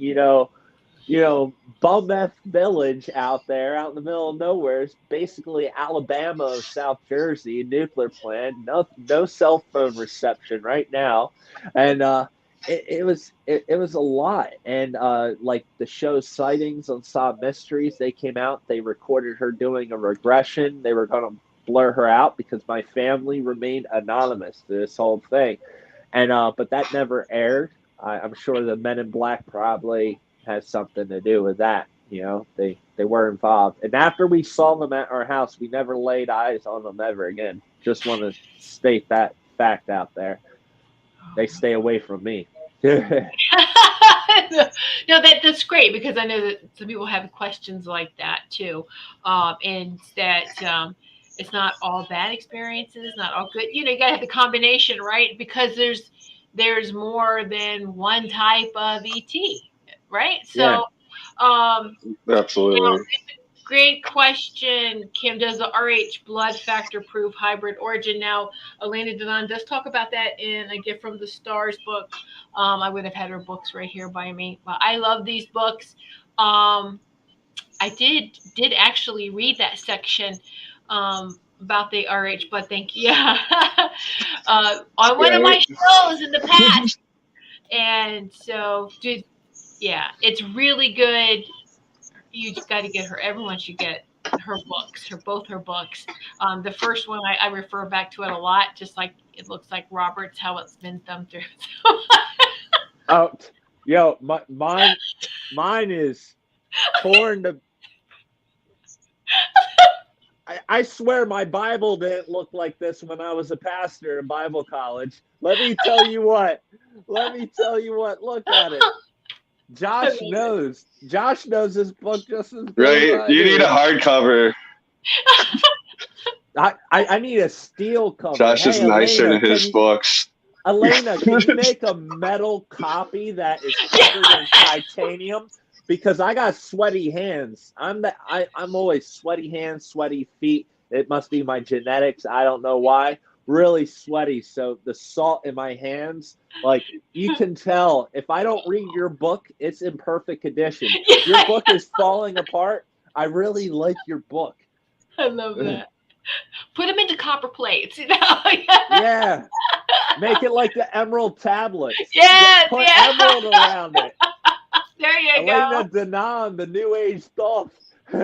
bum-ass village out there, out in the middle of nowhere. It's basically Alabama of South Jersey, nuclear plant, no cell phone reception right now. And it was a lot. And like the show's sightings on Solved Mysteries, they came out, they recorded her doing a regression. They were going to blur her out because my family remained anonymous to this whole thing. And but that never aired. I'm sure the Men in Black probably has something to do with that. They were involved. And after we saw them at our house, we never laid eyes on them ever again. Just want to state that fact out there. They stay away from me. No, that's great, because I know that some people have questions like that too, and that it's not all bad experiences, not all good. You gotta have the combination, right? Because there's more than one type of ET, right? So, absolutely. Great question, Kim. Does the RH blood factor prove hybrid origin? Now, Elena Denon does talk about that in A Gift from the Stars book. I would have had her books right here by me. But I love these books. I did actually read that section about the RH blood. Thank you. Yeah. On one of my shows in the past. And so, it's really good. You got to get her. Everyone should get her books, both her books. The first one, I refer back to it a lot, just like it looks like Robert's, how it's been thumbed through. Mine is torn to. I swear my Bible didn't look like this when I was a pastor in Bible college. Let me tell you what. Look at it. Josh knows this book just as good. Right. You need a hardcover. I need a steel cover. Josh is nicer to his books. Elena, can you make a metal copy that is covered in titanium? Because I got sweaty hands. I'm always sweaty hands, sweaty feet. It must be my genetics. I don't know why. Really sweaty. So the salt in my hands, like you can tell. If I don't read your book, it's in perfect condition. If your book is falling apart, I really like your book. I love that. Put them into copper plates, Yeah. Make it like the emerald tablets. Yes. Put emerald around it. There you Elena Denon, the New Age stuff. So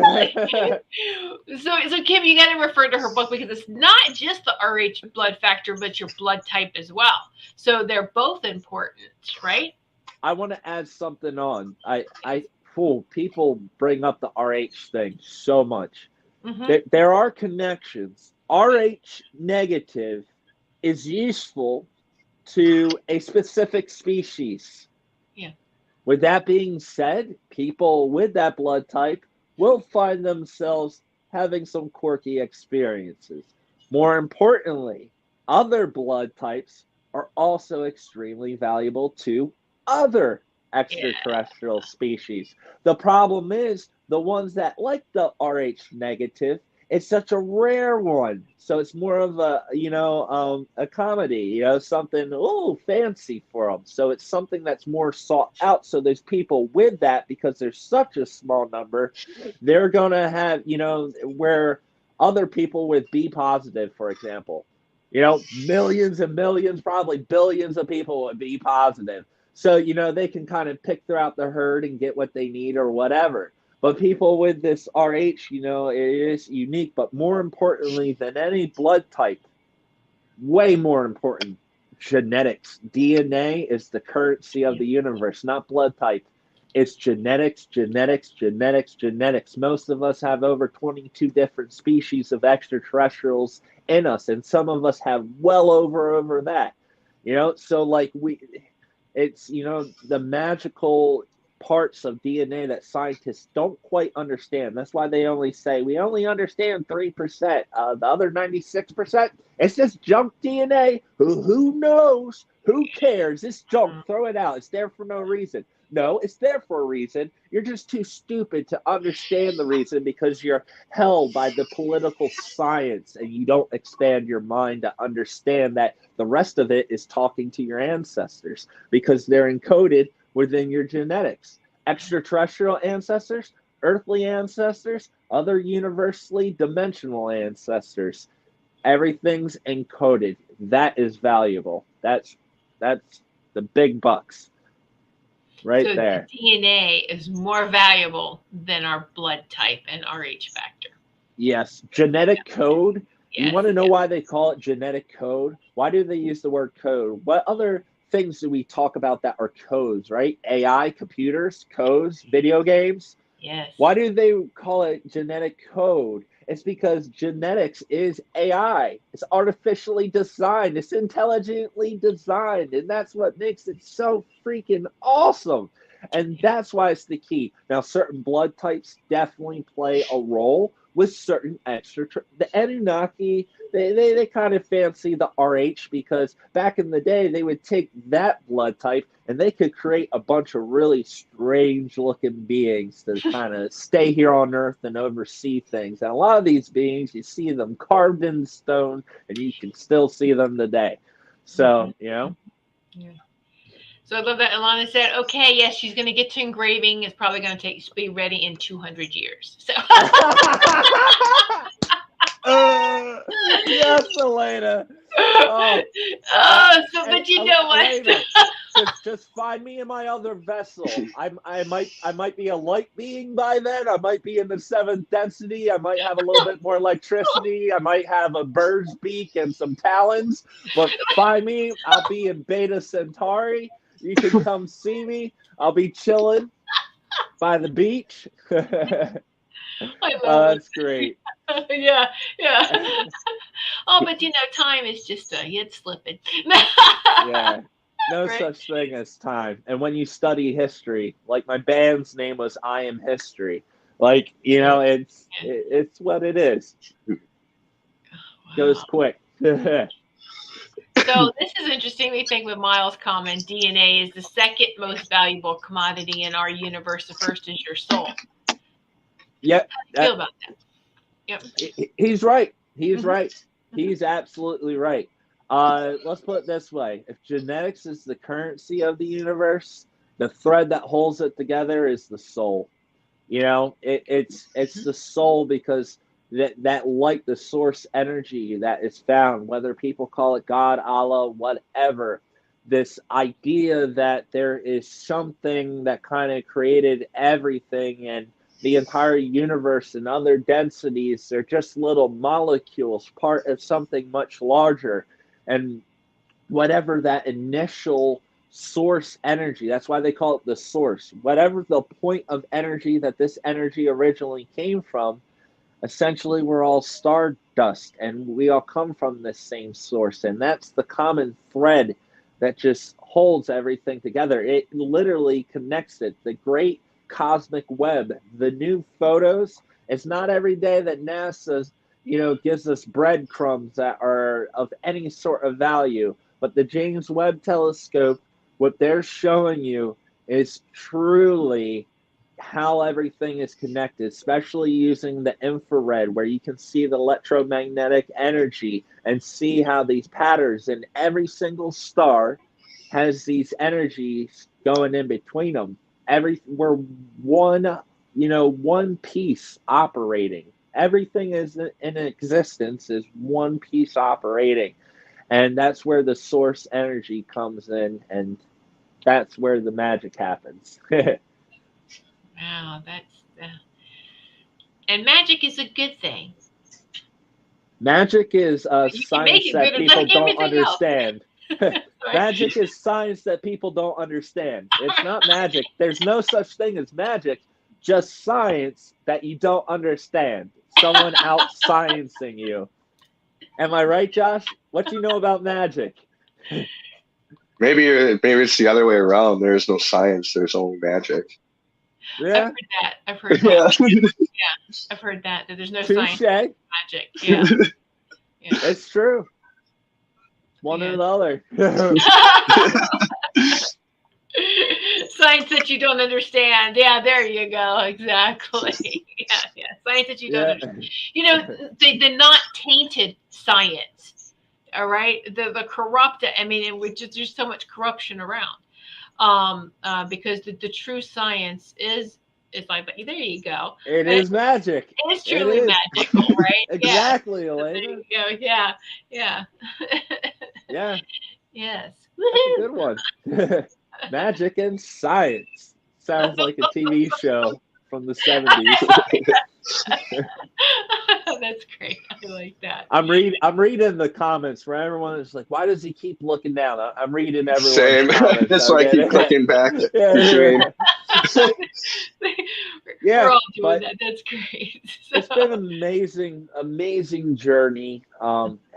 Kim, you got to refer to her book, because it's not just the RH blood factor, but your blood type as well. So they're both important, right? I want to add something on. People bring up the RH thing so much. Mm-hmm. There are connections. RH negative is useful to a specific species. Yeah. With that being said, people with that blood type will find themselves having some quirky experiences. More importantly, other blood types are also extremely valuable to other extraterrestrial species. The problem is the ones that like the RH negative, it's such a rare one. So it's more of a, a comedy, something, fancy for them. So it's something that's more sought out. So there's people with that, because there's such a small number, they're going to have, where other people with B positive, for example, millions and millions, probably billions of people with B positive. So, they can kind of pick throughout the herd and get what they need or whatever. But people with this RH, it is unique. But more importantly than any blood type, way more important, genetics. DNA is the currency of the universe, not blood type. It's genetics, genetics, genetics, genetics. Most of us have over 22 different species of extraterrestrials in us, and some of us have well over that. So like it's the magical parts of DNA that scientists don't quite understand. That's why they only say we only understand 3%. The other 96%, it's just junk DNA. Who knows? Who cares? It's junk. Throw it out. It's there for no reason. No, it's there for a reason. You're just too stupid to understand the reason, because you're held by the political science and you don't expand your mind to understand that the rest of it is talking to your ancestors, because they're encoded within your genetics. extraterrestrial ancestors, earthly ancestors, other universally dimensional ancestors. Everything's encoded. That is valuable. That's the big bucks right so there. The DNA is more valuable than our blood type and RH factor. Yes, genetic code. Yes, You want to know why they call it genetic code? Why do they use the word code? What other things do we talk about that are codes, right? AI, computers, codes, video games. Yes. Why do they call it genetic code? It's because genetics is AI. It's artificially designed. It's intelligently designed. And that's what makes it so freaking awesome. And that's why it's the key. Now, certain blood types definitely play a role with certain the Anunnaki, they kind of fancy the RH because back in the day, they would take that blood type and they could create a bunch of really strange looking beings to kind of stay here on Earth and oversee things. And a lot of these beings, you see them carved in stone and you can still see them today. So, you know. Yeah. So I love that Alana said, okay, yes, she's going to get to engraving. It's probably going to be ready in 200 years. So. Yes, Elena. But you know what? Elena, just find me in my other vessel. I might be a light being by then. I might be in the 7th density. I might have a little bit more electricity. I might have a bird's beak and some talons. But find me. I'll be in Beta Centauri. You can come see me. I'll be chilling by the beach. That's great. Yeah. Oh, but you know, time is just it's slipping. Yeah. No right. Such thing as time. And when you study history, like my band's name was I Am History. Like, you know, it's what it is. Wow. Goes quick. So this is interesting. We think with Miles' comment, DNA is the second most valuable commodity in our universe. The first is your soul. Yep. How do you feel about that? Yep. He's right. He's right. He's absolutely right. Let's put it this way. If genetics is the currency of the universe, the thread that holds it together is the soul. You know, it's the soul because that light, the source energy that is found, whether people call it God, Allah, whatever, this idea that there is something that kind of created everything and the entire universe and other densities, they're just little molecules, part of something much larger. And whatever that initial source energy, that's why they call it the source, whatever the point of energy that this energy originally came from, essentially we're all stardust and we all come from this same source. And that's the common thread that just holds everything together. It literally connects it. The great cosmic web, the new photos, it's not every day that NASA, gives us breadcrumbs that are of any sort of value. But the James Webb Telescope, what they're showing you is truly how everything is connected, especially using the infrared, where you can see the electromagnetic energy and see how these patterns in every single star has these energies going in between them. We're one piece operating. Everything is in existence is one piece operating. And that's where the source energy comes in, and that's where the magic happens. Wow, and magic is a good thing. Magic is science that people don't understand. Magic is science that people don't understand. It's not magic. There's no such thing as magic, just science that you don't understand. Someone out-sciencing you. Am I right, Josh? What do you know about magic? Maybe it's the other way around. There's no science. There's only magic. Yeah. I've heard that. Yeah, I've heard that there's no science, magic. Yeah. It's true. One or the other. Science that you don't understand. Yeah, there you go. Exactly. Yeah. Science that you don't understand. The not tainted science. All right. The corrupt. I mean, there's so much corruption around. because the true science is like, there you go. It is magic. It is It truly is. magical, right? Exactly, Yeah. Elena. There you go. Yeah. Yeah. Yeah, Yes. that's a Woohoo. good one. Magic and science. Sounds like a TV show from the 70s. That's great. I like that. I'm reading the comments for everyone that's like, why does he keep looking down? I'm reading everyone's Same. comments. That's why I keep clicking back between. Yeah, We're all doing but that. That's great. it's been an amazing journey,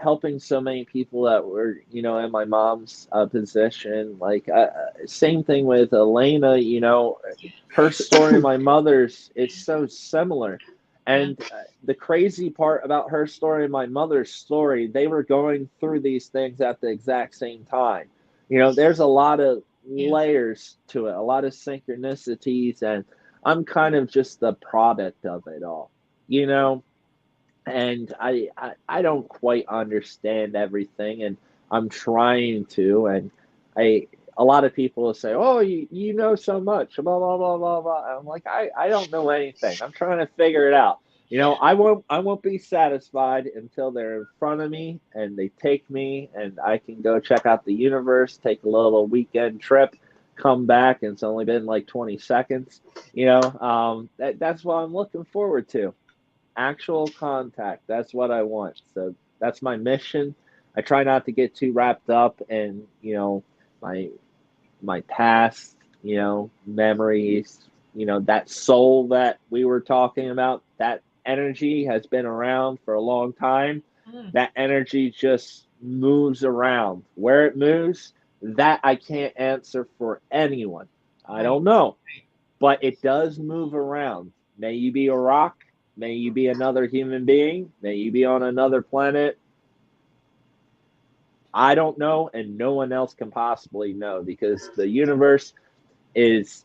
helping so many people that were, in my mom's position. Like, same thing with Elena, her story and my mother's is so similar. And the crazy part about her story and my mother's story, they were going through these things at the exact same time. There's a lot of layers to it, a lot of synchronicities, and I'm kind of just the product of it all, and I don't quite understand everything, and I'm trying to, and a lot of people will say, oh, you know so much, blah, blah, blah, blah, blah. I'm like, I don't know anything. I'm trying to figure it out. I won't be satisfied until they're in front of me and they take me and I can go check out the universe, take a little weekend trip, come back, and it's only been like 20 seconds. That's what I'm looking forward to. Actual contact. That's what I want. So that's my mission. I try not to get too wrapped up in, my past, memories, that soul that we were talking about, that energy has been around for a long time. That energy just moves around. Where it moves, that I can't answer for anyone. I don't know. But it does move around. May you be a rock. May you be another human being. May you be on another planet. I don't know, and no one else can possibly know, because the universe is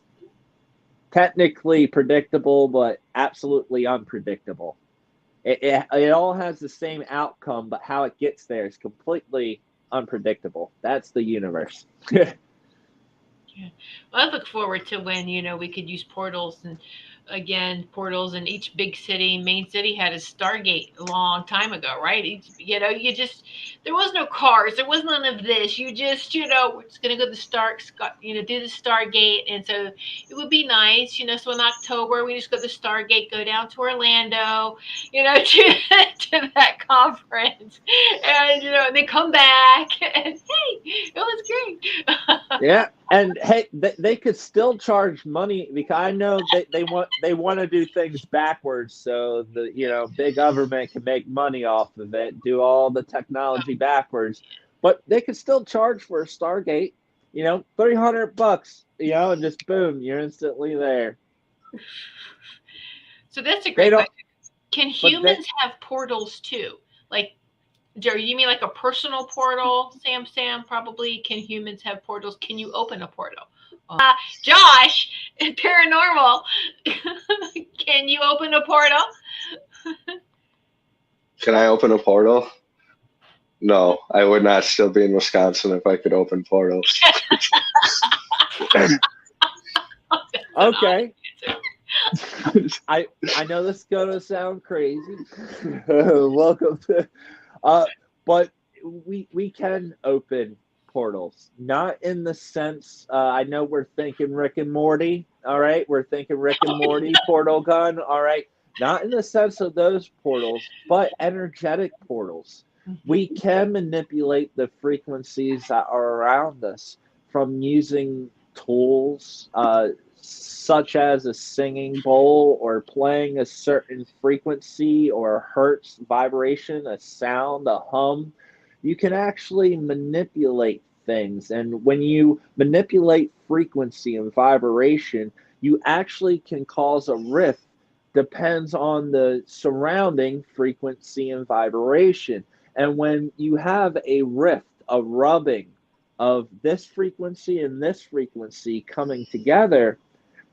technically predictable, but absolutely unpredictable. It all has the same outcome, but how it gets there is completely unpredictable. That's the universe. Yeah. Well, I look forward to when, we could use portals, and again, portals in each big city. Main city had a Stargate a long time ago, right? You just, there was no cars, there was none of this. You just, we're just gonna go to the do the Stargate, and so it would be nice, so in October we just go to the Stargate, go down to Orlando, to that conference, and and then come back, and hey, it was great. Yeah, and hey, they could still charge money, because I know they want to do things backwards, so the big government can make money off of it, do all the technology backwards, but they could still charge for a Stargate, $300, and just boom, you're instantly there. So that's a great question. Can humans have portals too? Like, Jerry, you mean like a personal portal? Sam, probably. Can humans have portals? Can you open a portal? Josh, paranormal. Can you open a portal? Can I open a portal? No, I would not still be in Wisconsin if I could open portals. Okay. I know this is gonna sound crazy. Welcome to, but we can open portals, not in the sense. I know we're thinking Rick and Morty. All right, we're thinking Rick and Morty portal gun. All right, not in the sense of those portals, but energetic portals. We can manipulate the frequencies that are around us from using tools, such as a singing bowl, or playing a certain frequency or hertz vibration, a sound, a hum. You can actually manipulate things. And when you manipulate frequency and vibration, you actually can cause a rift. Depends on the surrounding frequency and vibration. And when you have a rift, a rubbing of this frequency and this frequency coming together,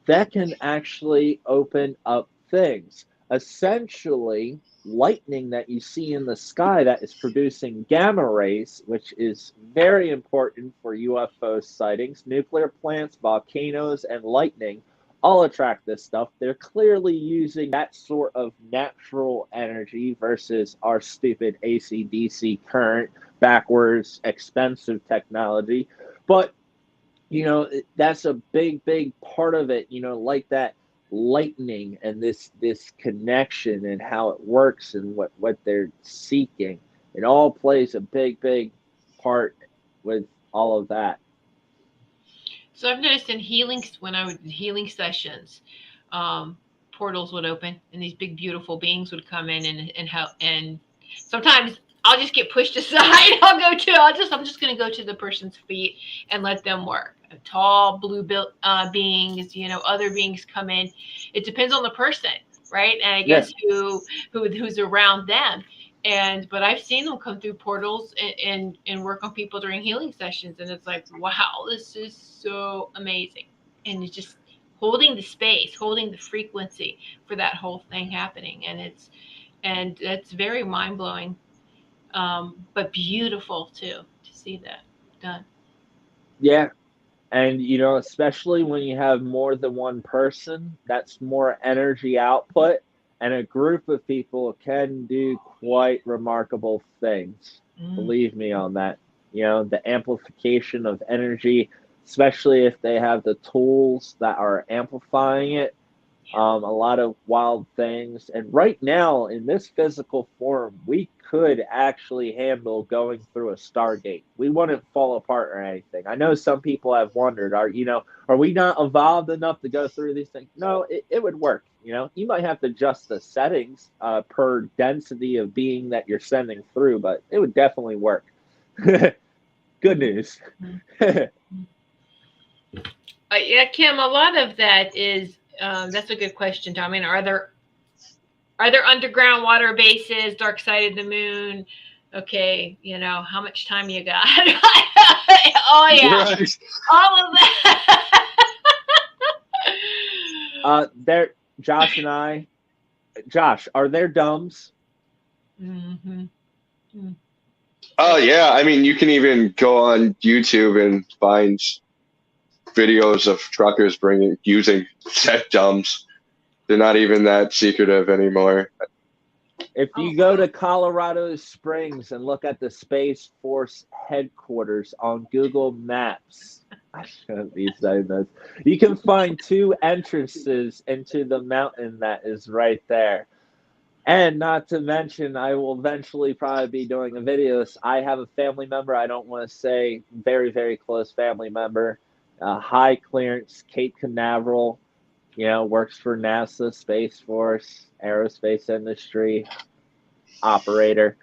that can actually open up things. Essentially, lightning that you see in the sky that is producing gamma rays, which is very important for UFO sightings. Nuclear plants, volcanoes, and lightning all attract this stuff. They're clearly using that sort of natural energy versus our stupid AC/DC current, backwards, expensive technology. But, you know, that's a big, big part of it, you know, like that lightning and this connection and how it works and what they're seeking. It all plays a big, big part with all of that. So I've noticed in healings, when I would healing sessions, portals would open and these big beautiful beings would come in and help. And sometimes I'll just get pushed aside. I'm just going to go to the person's feet and let them work. Tall blue beings, you know, other beings come in. It depends on the person, right? And I guess who's around them. But I've seen them come through portals and work on people during healing sessions, and it's like, wow, this is so amazing. And it's just holding the space, holding the frequency for that whole thing happening, and it's very mind blowing, but beautiful too to see that done. Yeah. And, you know, especially when you have more than one person, that's more energy output. And a group of people can do quite remarkable things. Believe me on that. You know, the amplification of energy, especially if they have the tools that are amplifying it. A lot of wild things. And right now, in this physical form, we could actually handle going through a stargate. We wouldn't fall apart or anything. I know some people have wondered, are we not evolved enough to go through these things? No, it would work. You know, you might have to adjust the settings per density of being that you're sending through, but it would definitely work. Good news. Yeah, Kim, a lot of that is, that's a good question, Tom. I mean, are there underground water bases, dark side of the moon? Okay, you know, how much time you got? Oh yeah, right. All of that. There, Josh and I. Josh, are there dumbs? Mm-hmm. Mm. Oh yeah, I mean, you can even go on YouTube and find videos of truckers using set dumbs. They're not even that secretive anymore. If you go to Colorado Springs and look at the Space Force headquarters on Google Maps, I shouldn't be saying this. You can find 2 entrances into the mountain that is right there. And not to mention, I will eventually probably be doing a video. I have a family member, I don't want to say very, very close family member, high clearance, Cape Canaveral, you know, works for NASA, Space Force, aerospace industry, operator.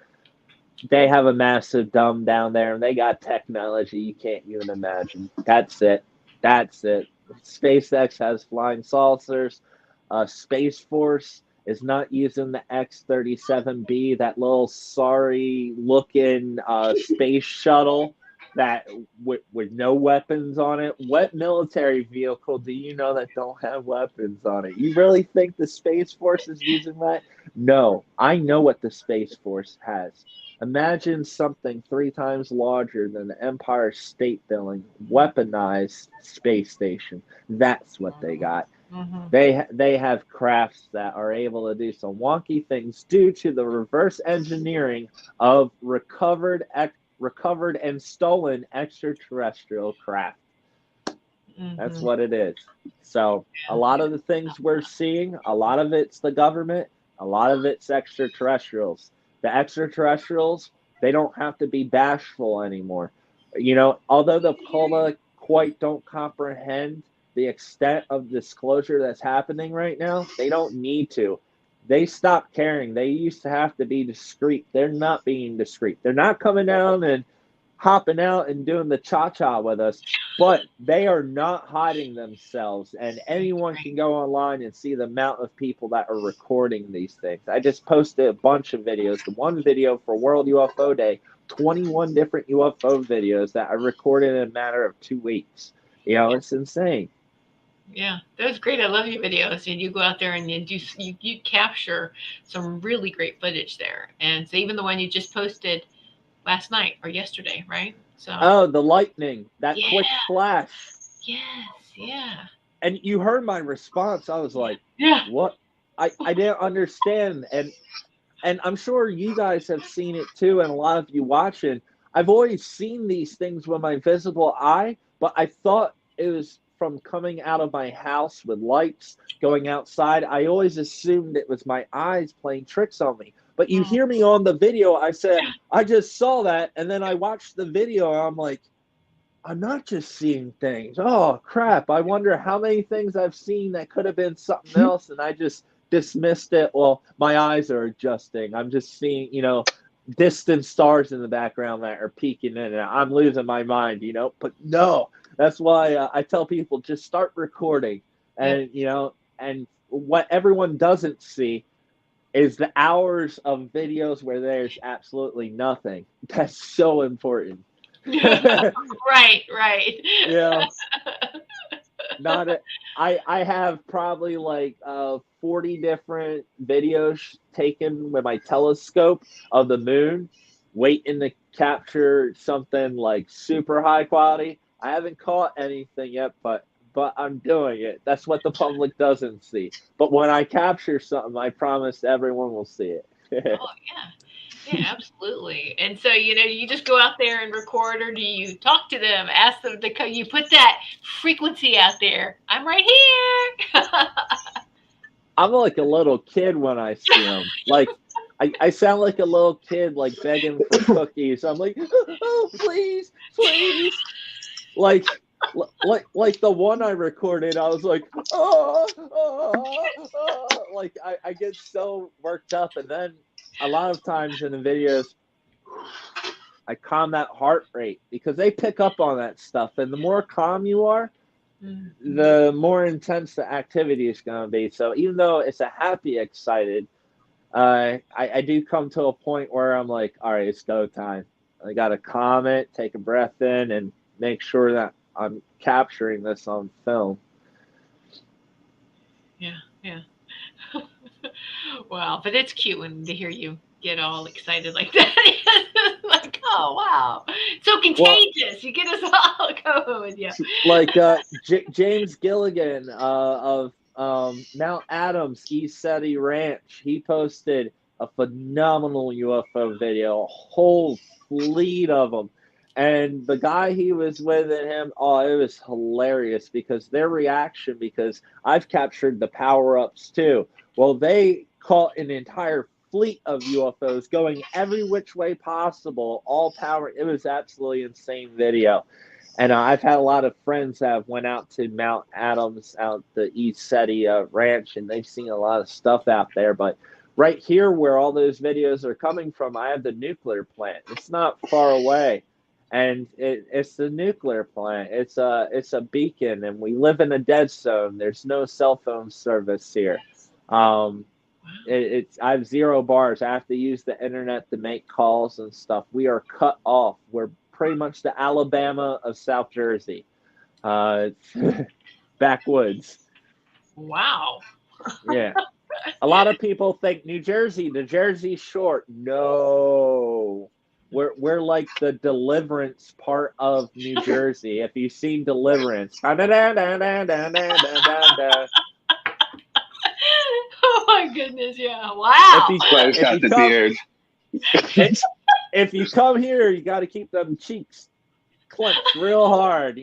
They have a massive dumb down there, and they got technology you can't even imagine. That's it. SpaceX has flying saucers. Space Force is not using the X-37B, that little sorry-looking space shuttle that with no weapons on it. What military vehicle do you know that don't have weapons on it? You really think the Space Force is using that? No, I know what the Space Force has. Imagine something 3 times larger than the Empire State Building, weaponized space station. That's what they got. Mm-hmm. They have crafts that are able to do some wonky things due to the reverse engineering of recovered and stolen extraterrestrial craft. Mm-hmm. That's what it is. So a lot of the things we're seeing, a lot of it's the government, a lot of it's extraterrestrials. The extraterrestrials, they don't have to be bashful anymore. You know, although the public quite don't comprehend the extent of disclosure that's happening right now, they don't need to. They stopped caring. They used to have to be discreet. They're not being discreet. They're not coming down and hopping out and doing the cha-cha with us, but they are not hiding themselves, and anyone can go online and see the amount of people that are recording these things. I just posted a bunch of videos. The one video for World UFO Day, 21 different UFO videos that I recorded in a matter of 2 weeks. You know, it's insane. Yeah, that was great. I love your videos, and you go out there and you capture some really great footage there. And so even the one you just posted last night or yesterday, right? So Oh, the lightning, that yeah, quick flash. yes, yeah, And you heard my response. I was like, yeah. what? I didn't understand. And I'm sure you guys have seen it too, and a lot of you watching. I've always seen these things with my physical eye, but I thought it was from coming out of my house with lights, going outside. I always assumed it was my eyes playing tricks on me. But you Mm. hear me on the video, I said, I just saw that, and then I watched the video, and I'm like, I'm not just seeing things. Oh crap! I wonder how many things I've seen that could have been something else, and I just dismissed it. Well, my eyes are adjusting. I'm just seeing, distant stars in the background that are peeking in, and I'm losing my mind. But no, that's why I tell people just start recording, Yep. and and what everyone doesn't see is the hours of videos where there's absolutely nothing. That's so important. Right, right. Yeah, not a, I have probably like 40 different videos taken with my telescope of the moon, waiting to capture something like super high quality. I haven't caught anything yet, but I'm doing it. That's what the public doesn't see. But when I capture something, I promise everyone will see it. Oh yeah. Yeah, absolutely. And so, you just go out there and record, or do you talk to them, ask them to come? You put that frequency out there. I'm right here. I'm like a little kid when I see them. Like, I sound like a little kid, like begging for cookies. I'm like, oh, please, please. Like, like the one I recorded, I was like, like I get so worked up, and then a lot of times in the videos, I calm that heart rate because they pick up on that stuff, and the more calm you are, Mhm. the more intense the activity is going to be. So even though it's a happy, excited, I do come to a point where I'm like, all right, it's go time. I got to calm it, take a breath in, and make sure that I'm capturing this on film. Yeah, yeah. Wow, but it's cute when to hear you get all excited like that. Like, oh wow, so Well, contagious. You get us all going. Yeah. like James Gilligan of Mount Adams East City Ranch, he posted a phenomenal UFO video, a whole fleet of them. And the guy he was with and him, oh, it was hilarious because their reaction, because I've captured the power ups too. Well, they caught an entire fleet of UFOs going every which way possible, all power. It was absolutely insane video. And I've had a lot of friends that have went out to Mount Adams, out the East City Ranch, and they've seen a lot of stuff out there. But right here, where all those videos are coming from, I have the nuclear plant. It's not far away, and it's the nuclear plant. It's a beacon, and we live in a dead zone. There's no cell phone service here. Um, it's I have zero bars. I have to use the internet to make calls and stuff. We are cut off. We're pretty much the Alabama of South Jersey. Backwoods. Wow. Yeah. A lot of people think New Jersey, the Jersey Shore. No. We're like the Deliverance part of New Jersey. If you've seen Deliverance. Oh my goodness. Yeah. Wow. But it's If got you the come beard. if you come here, you got to keep them cheeks clenched real hard,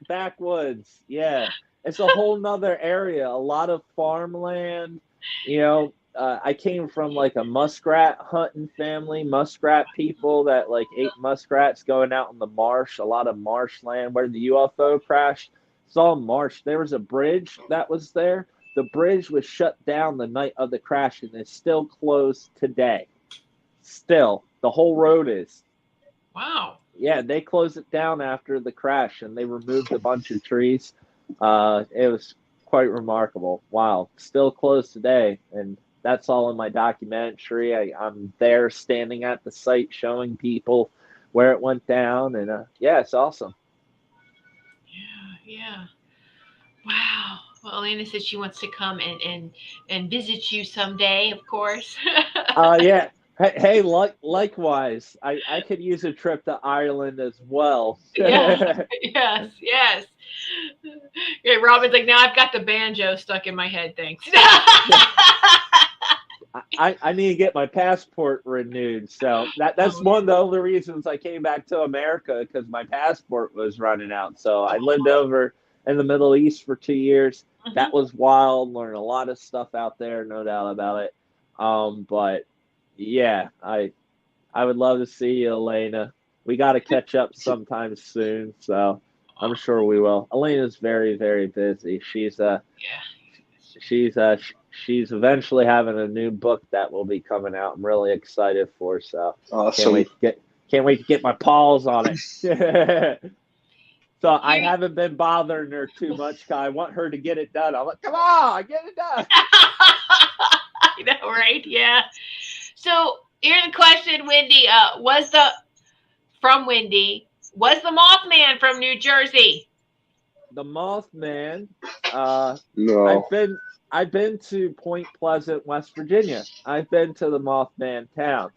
backwoods. Yeah. It's a whole nother area, a lot of farmland. I came from like a muskrat hunting family, muskrat people that like ate muskrats going out in the marsh, a lot of marshland where the UFO crashed. It's all marsh. There was a bridge that was there. The bridge was shut down the night of the crash and it's still closed today. Still, the whole road is. Wow. Yeah, they closed it down after the crash and they removed a bunch of trees. It was quite remarkable. Wow, still closed today, and that's all in my documentary. I'm there standing at the site showing people where it went down, and yeah, it's awesome. Yeah. Yeah. Wow. Well, Elena said she wants to come and visit you someday, of course. Yeah. Hey, likewise. I could use a trip to Ireland as well. Yeah. Yes. Yes. Okay, Robin's like, now I've got the banjo stuck in my head. Thanks. I need to get my passport renewed. So that's Oh, one of the only reasons I came back to America, because my passport was running out. So I lived over in the Middle East for 2 years. mhm. That was wild. Learned a lot of stuff out there, no doubt about it. But yeah, I would love to see you, Elena. We got to catch up sometime soon. So I'm sure we will. Elena's very, very busy. Yeah. She's uh she's eventually having a new book that will be coming out. I'm really excited for, so Awesome. can't wait to get my paws on it. So I Here- haven't been bothering her too much. I want her to get it done. I'm like, come on, get it done. I know, right? Yeah. So here's a question, Wendy. Wendy, was the Mothman from New Jersey? The Mothman. Uh, No. I've been to Point Pleasant, West Virginia. I've been to the Mothman town.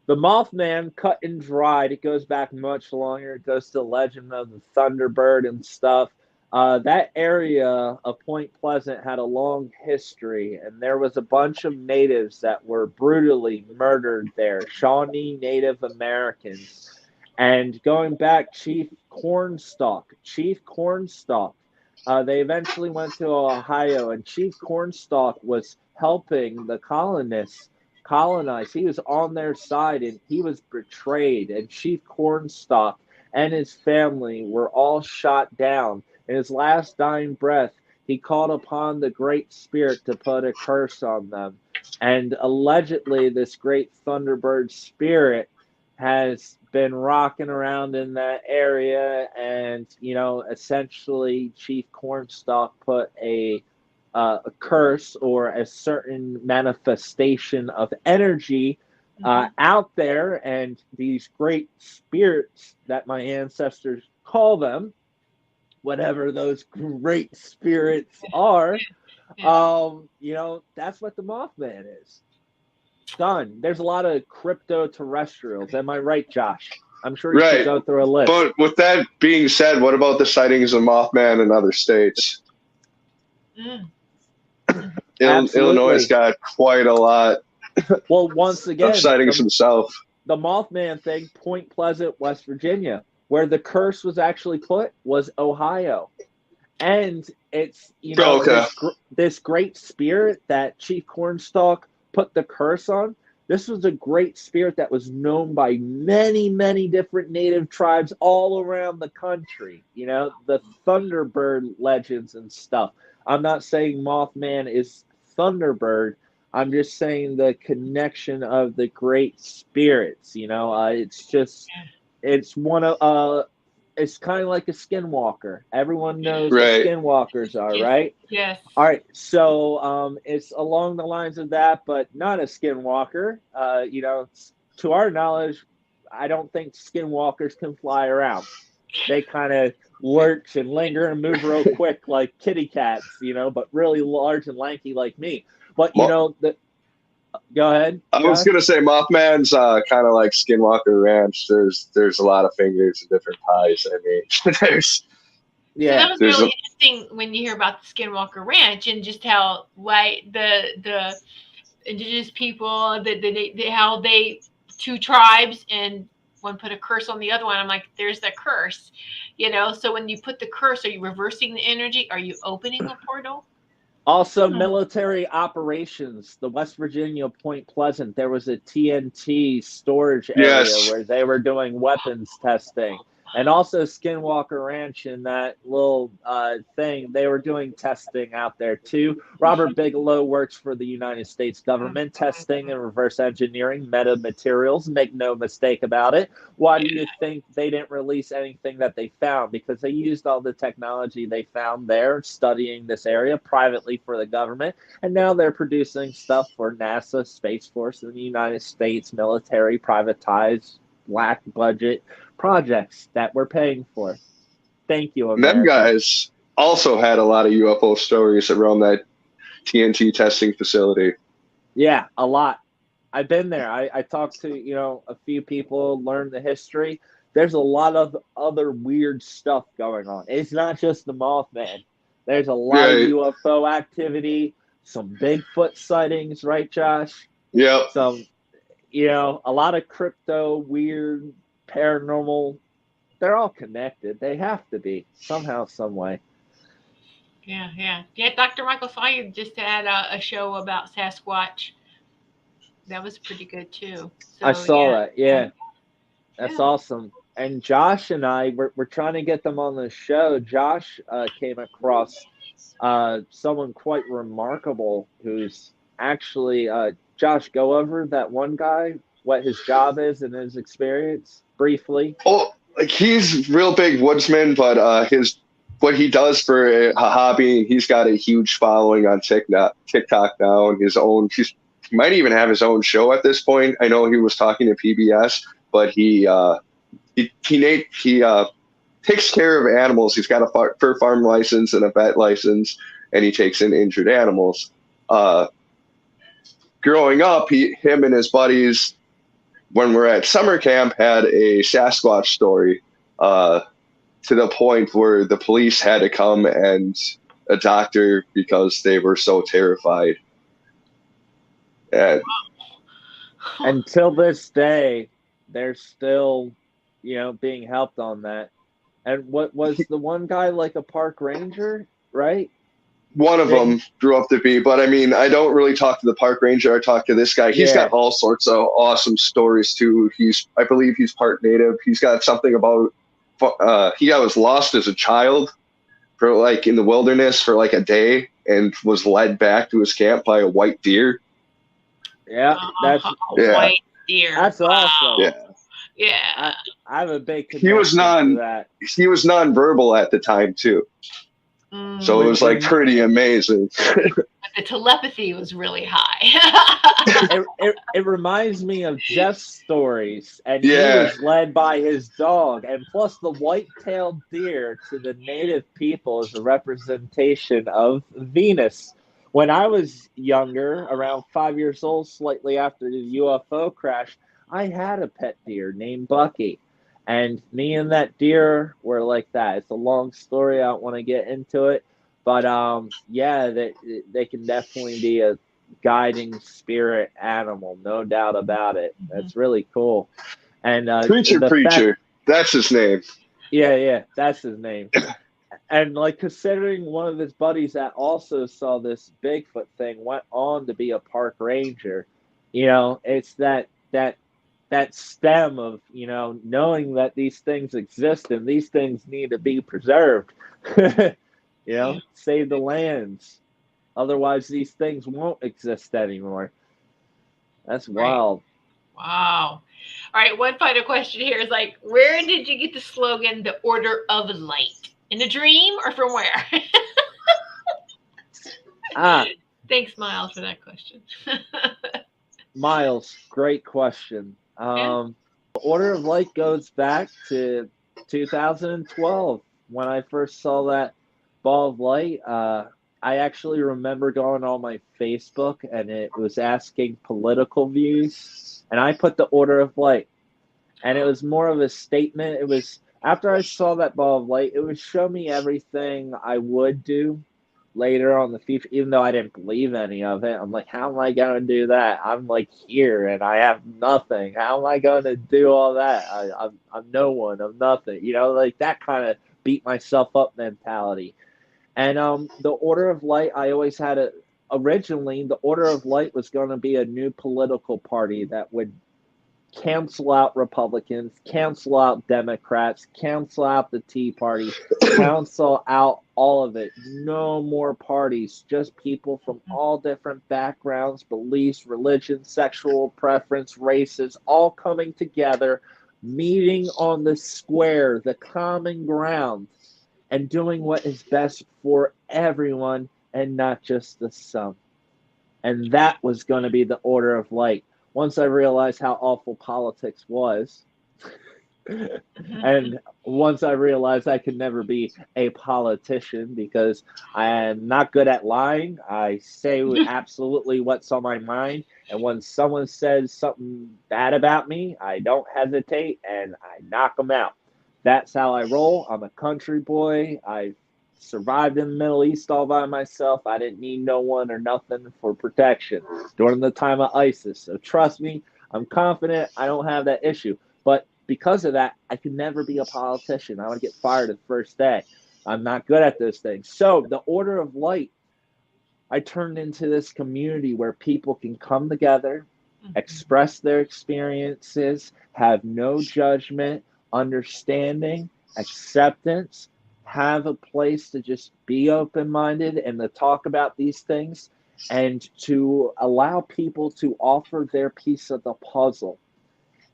The Mothman, cut and dried, it goes back much longer. It goes to the legend of the Thunderbird and stuff. That area of Point Pleasant had a long history, and there was a bunch of natives that were brutally murdered there, Shawnee Native Americans. And going back, Chief Cornstalk, they eventually went to Ohio, and Chief Cornstalk was helping the colonists colonize. He was on their side, and he was betrayed. And Chief Cornstalk and his family were all shot down. In his last dying breath, he called upon the Great Spirit to put a curse on them. And allegedly, this great Thunderbird spirit has been rocking around in that area, and essentially Chief Cornstalk put a curse or a certain manifestation of energy Mhm. out there, and these great spirits that my ancestors call them, whatever those great spirits are, Yeah. that's what the Mothman is. Done. There's a lot of crypto terrestrials. Am I right, Josh? I'm sure you could Right. go through a list. But with that being said, what about the sightings of Mothman in other states? Mm. Illinois has got quite a lot Well, once again, of sightings himself. the Mothman thing, Point Pleasant, West Virginia, where the curse was actually put was Ohio. And it's, Okay. this great spirit that Chief Cornstalk put the curse on. This was a great spirit that was known by many, many different native tribes all around the country. The Thunderbird legends and stuff. I'm not saying Mothman is Thunderbird. I'm just saying the connection of the great spirits. It's one of it's kind of like a skinwalker. Everyone knows what Right. skinwalkers are, Yes. right? Yes. All right, so it's along the lines of that, but not a skinwalker. To our knowledge, I don't think skinwalkers can fly around. They kind of lurch and linger and move real quick like kitty cats, but really large and lanky like me. But go ahead, I was Josh. gonna say Mothman's kind of like Skinwalker Ranch. There's a lot of fingers and different pies. I mean, there's So that was there's really interesting when you hear about the Skinwalker Ranch and just how white the indigenous people, how they two tribes, and one put a curse on the other one. I'm like, there's the curse, So when you put the curse, are you reversing the energy? Are you opening a portal? Also, military operations. The West Virginia Point Pleasant, there was a TNT storage area yes. where they were doing weapons testing. And also Skinwalker Ranch in that little thing, they were doing testing out there too. Robert Bigelow works for the United States government, testing and reverse engineering metamaterials. Make no mistake about it. Why do you think they didn't release anything that they found? Because they used all the technology they found there, studying this area privately for the government. And now they're producing stuff for NASA, Space Force, and the United States military, privatized, black budget projects that we're paying for. Thank you, America. Them guys, also had a lot of UFO stories around that TNT testing facility. Yeah, a lot. I've been there. I talked to, a few people, learned the history. There's a lot of other weird stuff going on. It's not just the Mothman. There's a lot of Right. UFO activity, some Bigfoot sightings, right, Josh? Yep. Some, a lot of crypto, weird, paranormal. They're all connected. They have to be somehow, some way. Yeah. Dr. Michael Sawyer just had a show about Sasquatch. That was pretty good too. So I saw that. Yeah. That's Yeah. awesome. And Josh and I, we're trying to get them on the show. Josh came across someone quite remarkable who's actually, Josh, go over that one guy, what his job is and his experience briefly. Oh, like he's real big woodsman, but what he does for a hobby, he's got a huge following on TikTok now, and he might even have his own show at this point. I know he was talking to PBS, but he takes care of animals. He's got a fur farm license and a vet license, and he takes in injured animals. Growing up, him and his buddies, when we're at summer camp, had a Sasquatch story to the point where the police had to come and a doctor because they were so terrified. And until this day, they're still, being helped on that. And what was the one guy, like a park ranger, right? One of them grew up to be, but I mean, I don't really talk to the park ranger. I talk to this guy. He's got all sorts of awesome stories too. I believe he's part native. He's got something about, he was lost as a child in the wilderness for like a day and was led back to his camp by a white deer. Yeah, white deer. That's awesome. Yeah. I have a big connection to that. He was nonverbal at the time too. So it was like pretty amazing. The telepathy was really high. it reminds me of Jeff's stories, and he was led by his dog, and plus the white-tailed deer to the native people is a representation of Venus. When I was younger, around 5 years old, slightly after the UFO crash, I had a pet deer named Bucky. And me and that deer were like that. It's a long story. I don't want to get into it. But, they can definitely be a guiding spirit animal. No doubt about it. That's really cool. And Preacher. That's his name. Yeah, that's his name. And, considering one of his buddies that also saw this Bigfoot thing went on to be a park ranger, it's that stem of, knowing that these things exist and these things need to be preserved. Save the lands. Otherwise, these things won't exist anymore. That's wild. Wow. All right, one final question here is where did you get the slogan, the Order of Light? In a dream or from where? Thanks, Miles, for that question. Miles, great question. Order of Light goes back to 2012 when I first saw that ball of light. I actually remember going on my Facebook and it was asking political views, and I put the Order of Light, and it was more of a statement. It was after I saw that ball of light, it would show me everything I would do later on in the future, even though I didn't believe any of it. I'm like, how am I going to do that? I'm here and I have nothing. How am I going to do all that? I'm no one. I'm nothing. That kind of beat myself up mentality. And the Order of Light, I always had originally, the Order of Light was going to be a new political party that would cancel out Republicans, cancel out Democrats, cancel out the Tea Party, cancel out all of it. No more parties, just people from all different backgrounds, beliefs, religions, sexual preference, races, all coming together, meeting on the square, the common ground, and doing what is best for everyone and not just the some. And that was going to be the Order of Light. Once I realized how awful politics was, And once I realized I could never be a politician because I am not good at lying, I say absolutely what's on my mind. And when someone says something bad about me, I don't hesitate and I knock them out. That's how I roll. I'm a country boy. I survived in the Middle East all by myself. I didn't need no one or nothing for protection during the time of ISIS. So trust me, I'm confident I don't have that issue. But because of that, I could never be a politician. I would get fired the first day. I'm not good at those things. So the Order of Light, I turned into this community where people can come together, express their experiences, have no judgment, understanding, acceptance, have a place to just be open-minded and to talk about these things, and to allow people to offer their piece of the puzzle.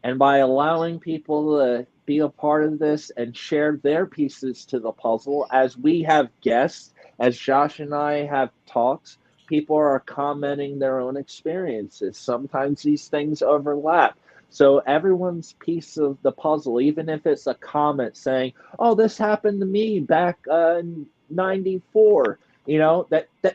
And by allowing people to be a part of this and share their pieces to the puzzle, as we have guests, as Josh and I have talks, people are commenting their own experiences. Sometimes these things overlap. So everyone's piece of the puzzle, even if it's a comment saying, "Oh, this happened to me back in '94,"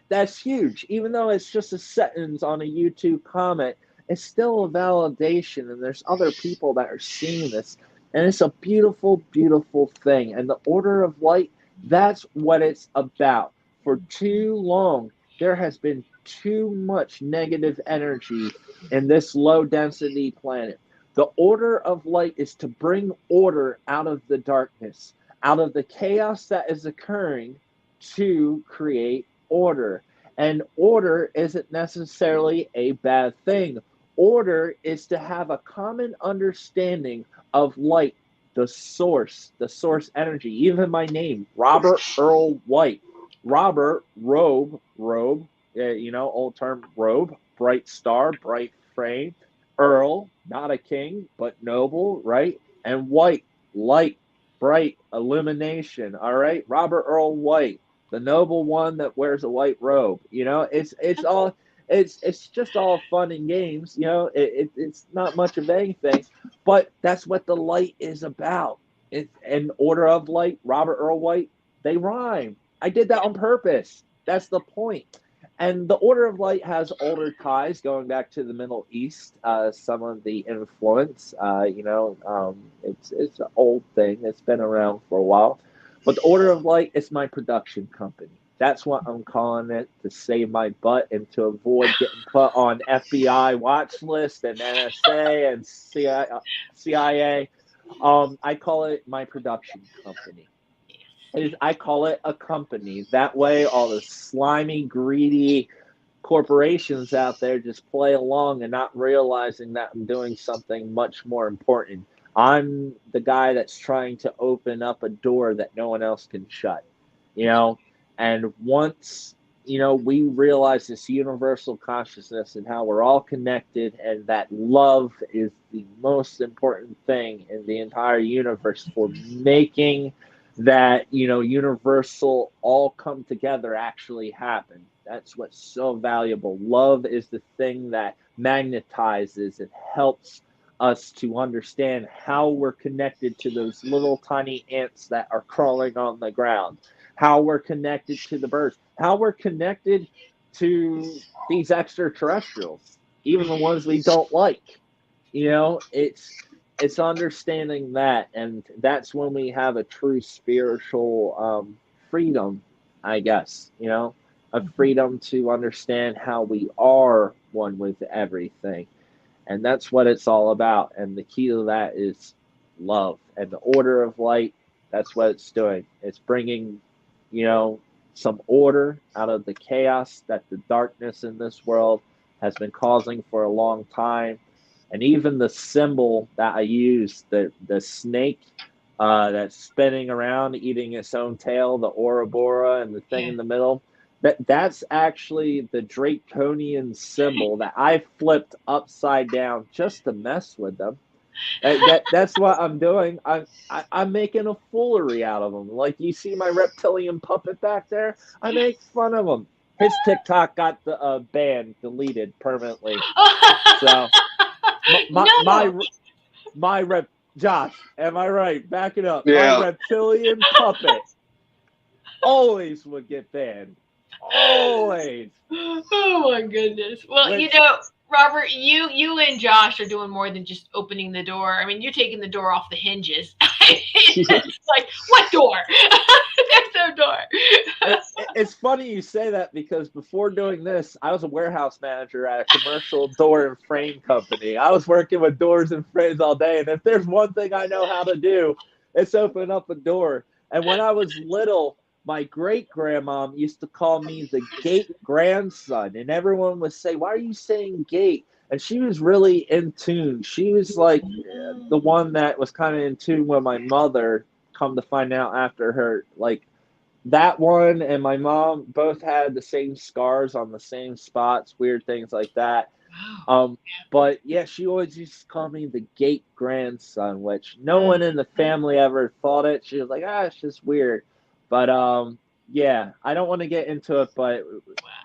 that's huge. Even though it's just a sentence on a YouTube comment, it's still a validation, and there's other people that are seeing this, and it's a beautiful, beautiful thing. And the Order of Light, that's what it's about. For too long, there has been too much negative energy in this low density planet. The Order of Light is to bring order out of the darkness, out of the chaos that is occurring, to create order. And order isn't necessarily a bad thing. Order is to have a common understanding of light, the source energy. Even my name, Robert Earl White. Robert, robe, old term robe, bright star, bright frame. Earl, not a king, but noble, right? And White, light, bright, illumination, all right? Robert Earl White, the noble one that wears a white robe. It's just all fun and games, it's not much of anything, but that's what the light is about. And Order of Light, Robert Earl White, they rhyme. I did that on purpose. That's the point. And the Order of Light has older ties going back to the Middle East. Some of the influence, it's an old thing. It's been around for a while. But the Order of Light is my production company. That's what I'm calling it, to save my butt and to avoid getting put on FBI watch list and NSA and CIA. I call it my production company. I call it a company. That way, all the slimy, greedy corporations out there just play along and not realizing that I'm doing something much more important. I'm the guy that's trying to open up a door that no one else can shut, And once, we realize this universal consciousness and how we're all connected, and that love is the most important thing in the entire universe for making that, universal all come together actually happen. That's what's so valuable. Love is the thing that magnetizes and helps us to understand how we're connected to those little tiny ants that are crawling on the ground, how we're connected to the birds, how we're connected to these extraterrestrials, even the ones we don't like. It's understanding that, and that's when we have a true spiritual freedom, I guess, a freedom to understand how we are one with everything. And that's what it's all about. And the key to that is love. And the Order of Light, that's what it's doing. It's bringing, some order out of the chaos that the darkness in this world has been causing for a long time. And even the symbol that I use, the snake that's spinning around, eating its own tail, the Ouroboros, and the thing in the middle, that's actually the draconian symbol that I flipped upside down just to mess with them. That's what I'm doing. I'm making a foolery out of them. Like, you see my reptilian puppet back there? I make fun of him. His TikTok got the ban deleted permanently. So my Josh, am I right? Back it up. Yeah. My reptilian puppet always would get banned. Always. Oh my goodness. Well, Which, Robert, you and Josh are doing more than just opening the door. I mean, you're taking the door off the hinges. It's like, what door? There's no door. It's funny you say that because before doing this, I was a warehouse manager at a commercial door and frame company. I was working with doors and frames all day, and if there's one thing I know how to do, it's open up a door. And when I was little, my great-grandma used to call me the gate grandson, and everyone would say, why are you saying gate? And she was really in tune. She was like the one that was kind of in tune with my mother, come to find out after her. Like, that one and my mom both had the same scars on the same spots, weird things like that. But yeah, she always used to call me the gate grandson, which no one in the family ever thought it. She was like, it's just weird. But yeah, I don't want to get into it, but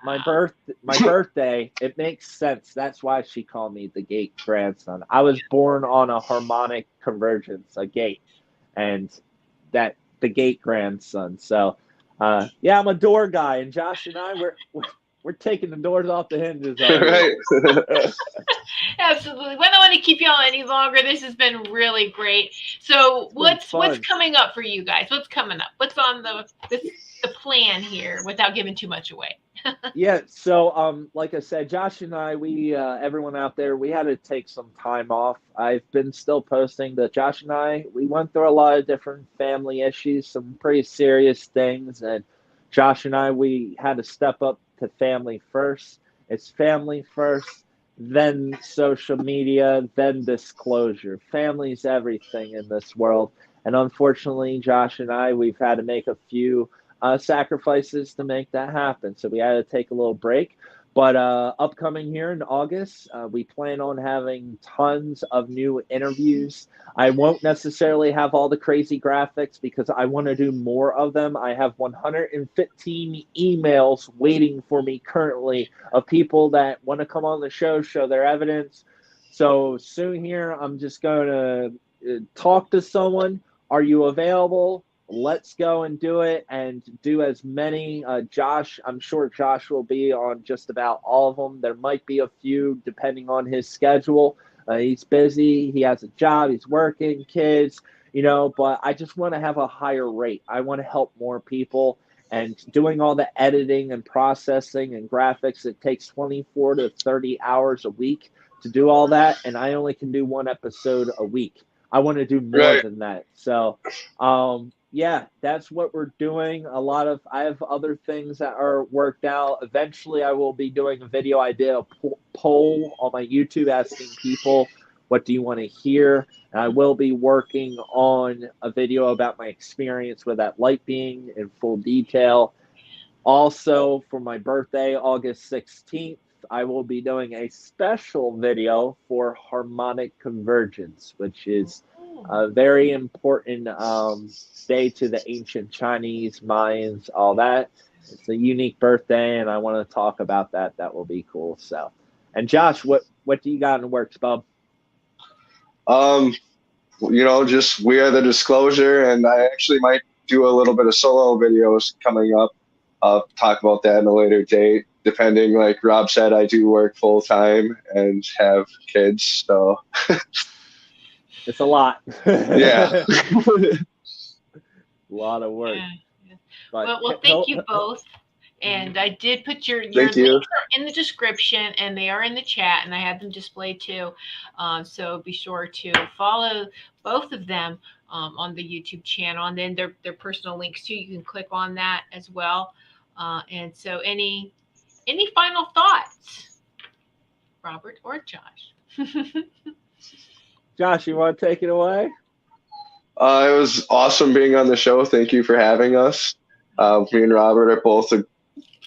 my birthday, it makes sense. That's why she called me the gate grandson. I was born on a harmonic convergence, a gate, and that the gate grandson. So yeah, I'm a door guy, and Josh and I we're taking the doors off the hinges. Right. Absolutely. We don't want to keep y'all any longer. This has been really great. So what's coming up for you guys? What's coming up? What's on the plan here without giving too much away? Yeah, so like I said, Josh and I, we everyone out there, we had to take some time off. I've been still posting that Josh and I, we went through a lot of different family issues, some pretty serious things, and Josh and I, we had to step up to family first. It's family first, then social media, then disclosure. Family's everything in this world. And unfortunately, Josh and I, we've had to make a few sacrifices to make that happen. So we had to take a little break. But upcoming here in August, we plan on having tons of new interviews. I won't necessarily have all the crazy graphics because I want to do more of them. I have 115 emails waiting for me currently of people that want to come on the show their evidence. So soon here, I'm just going to talk to someone. Are you available? Let's go and do it and do as many. Josh, I'm sure Josh will be on just about all of them. There might be a few depending on his schedule. He's busy. He has a job. He's working, kids, but I just want to have a higher rate. I want to help more people. And doing all the editing and processing and graphics, it takes 24 to 30 hours a week to do all that. And I only can do one episode a week. I want to do more than that. So, yeah, that's what we're doing. I have other things that are worked out. Eventually, I will be doing a video. I did a poll on my YouTube asking people, what do you want to hear? And I will be working on a video about my experience with that light being in full detail. Also, for my birthday, August 16th, I will be doing a special video for harmonic convergence, which is a very important day to the ancient Chinese, Mayans, all that. It's a unique birthday, and I want to talk about that. That will be cool. So, and Josh, what do you got in the works, bub? Just We Are the Disclosure, and I actually might do a little bit of solo videos coming up. I'll talk about that in a later date. Depending, like Rob said, I do work full time and have kids, so it's a lot. Yeah. A lot of work. Yeah. Well, thank you both. And I did put your links in the description, and they are in the chat, and I had them displayed too. So be sure to follow both of them on the YouTube channel, and then their personal links too. You can click on that as well. And so any final thoughts, Robert or Josh? Josh, you want to take it away? It was awesome being on the show. Thank you for having us. Me and Robert are both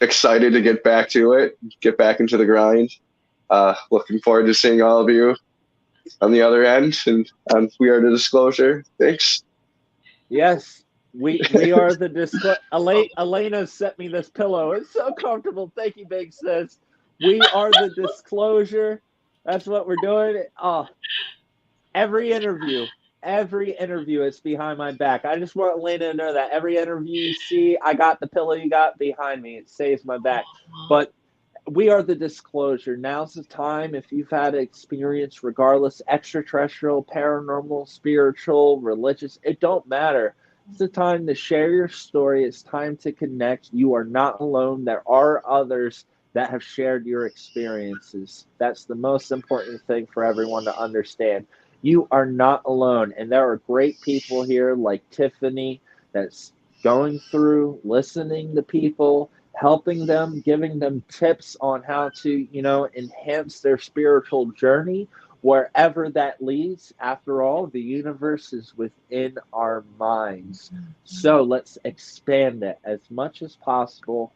excited to get back to it, get back into the grind. Looking forward to seeing all of you on the other end and on We Are the Disclosure. Thanks. Yes, we are the disclosure. Elena sent me this pillow. It's so comfortable. Thank you, big sis. We are the disclosure. That's what we're doing. Every interview, every interview, it's behind my back. I just want Lena to know that every interview you see, I got the pillow you got behind me. It saves my back. But we are the disclosure. Now's the time. If you've had an experience, regardless, extraterrestrial, paranormal, spiritual, religious, it don't matter. It's the time to share your story. It's time to connect. You are not alone. There are others that have shared your experiences. That's the most important thing for everyone to understand. You are not alone. And there are great people here like Tiffany that's going through, listening to people, helping them, giving them tips on how to, enhance their spiritual journey, wherever that leads. After all, the universe is within our minds. So let's expand it as much as possible.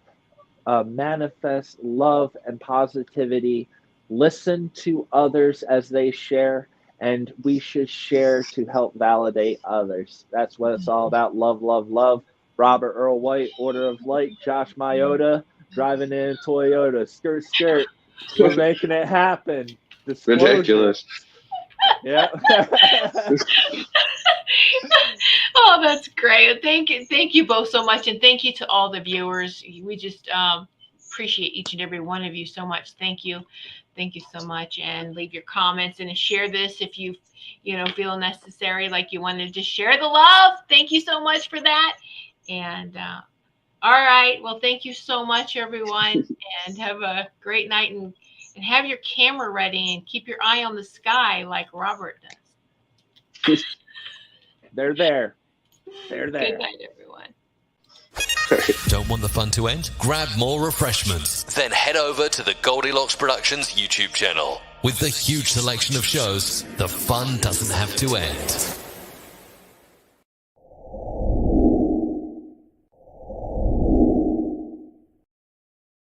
Manifest love and positivity. Listen to others as they share, and we should share to help validate others. That's what it's all about. Love, love, love. Robert Earl White, Order of Light, Josh Miota, driving in Toyota, skirt, skirt. We're making it happen. Disclosure. Ridiculous. Yeah. Oh, that's great. Thank you both so much, and thank you to all the viewers. We just appreciate each and every one of you so much. Thank you so much, and leave your comments and share this if you feel necessary, like you wanted to just share the love. Thank you so much for that. And all right, well, thank you so much, everyone, and have a great night, and have your camera ready and keep your eye on the sky like Robert does. They're there. They're there. Good night, everyone. Don't want the fun to end? Grab more refreshments. Then head over to the Goldylocks Productions YouTube channel. With the huge selection of shows, the fun doesn't have to end.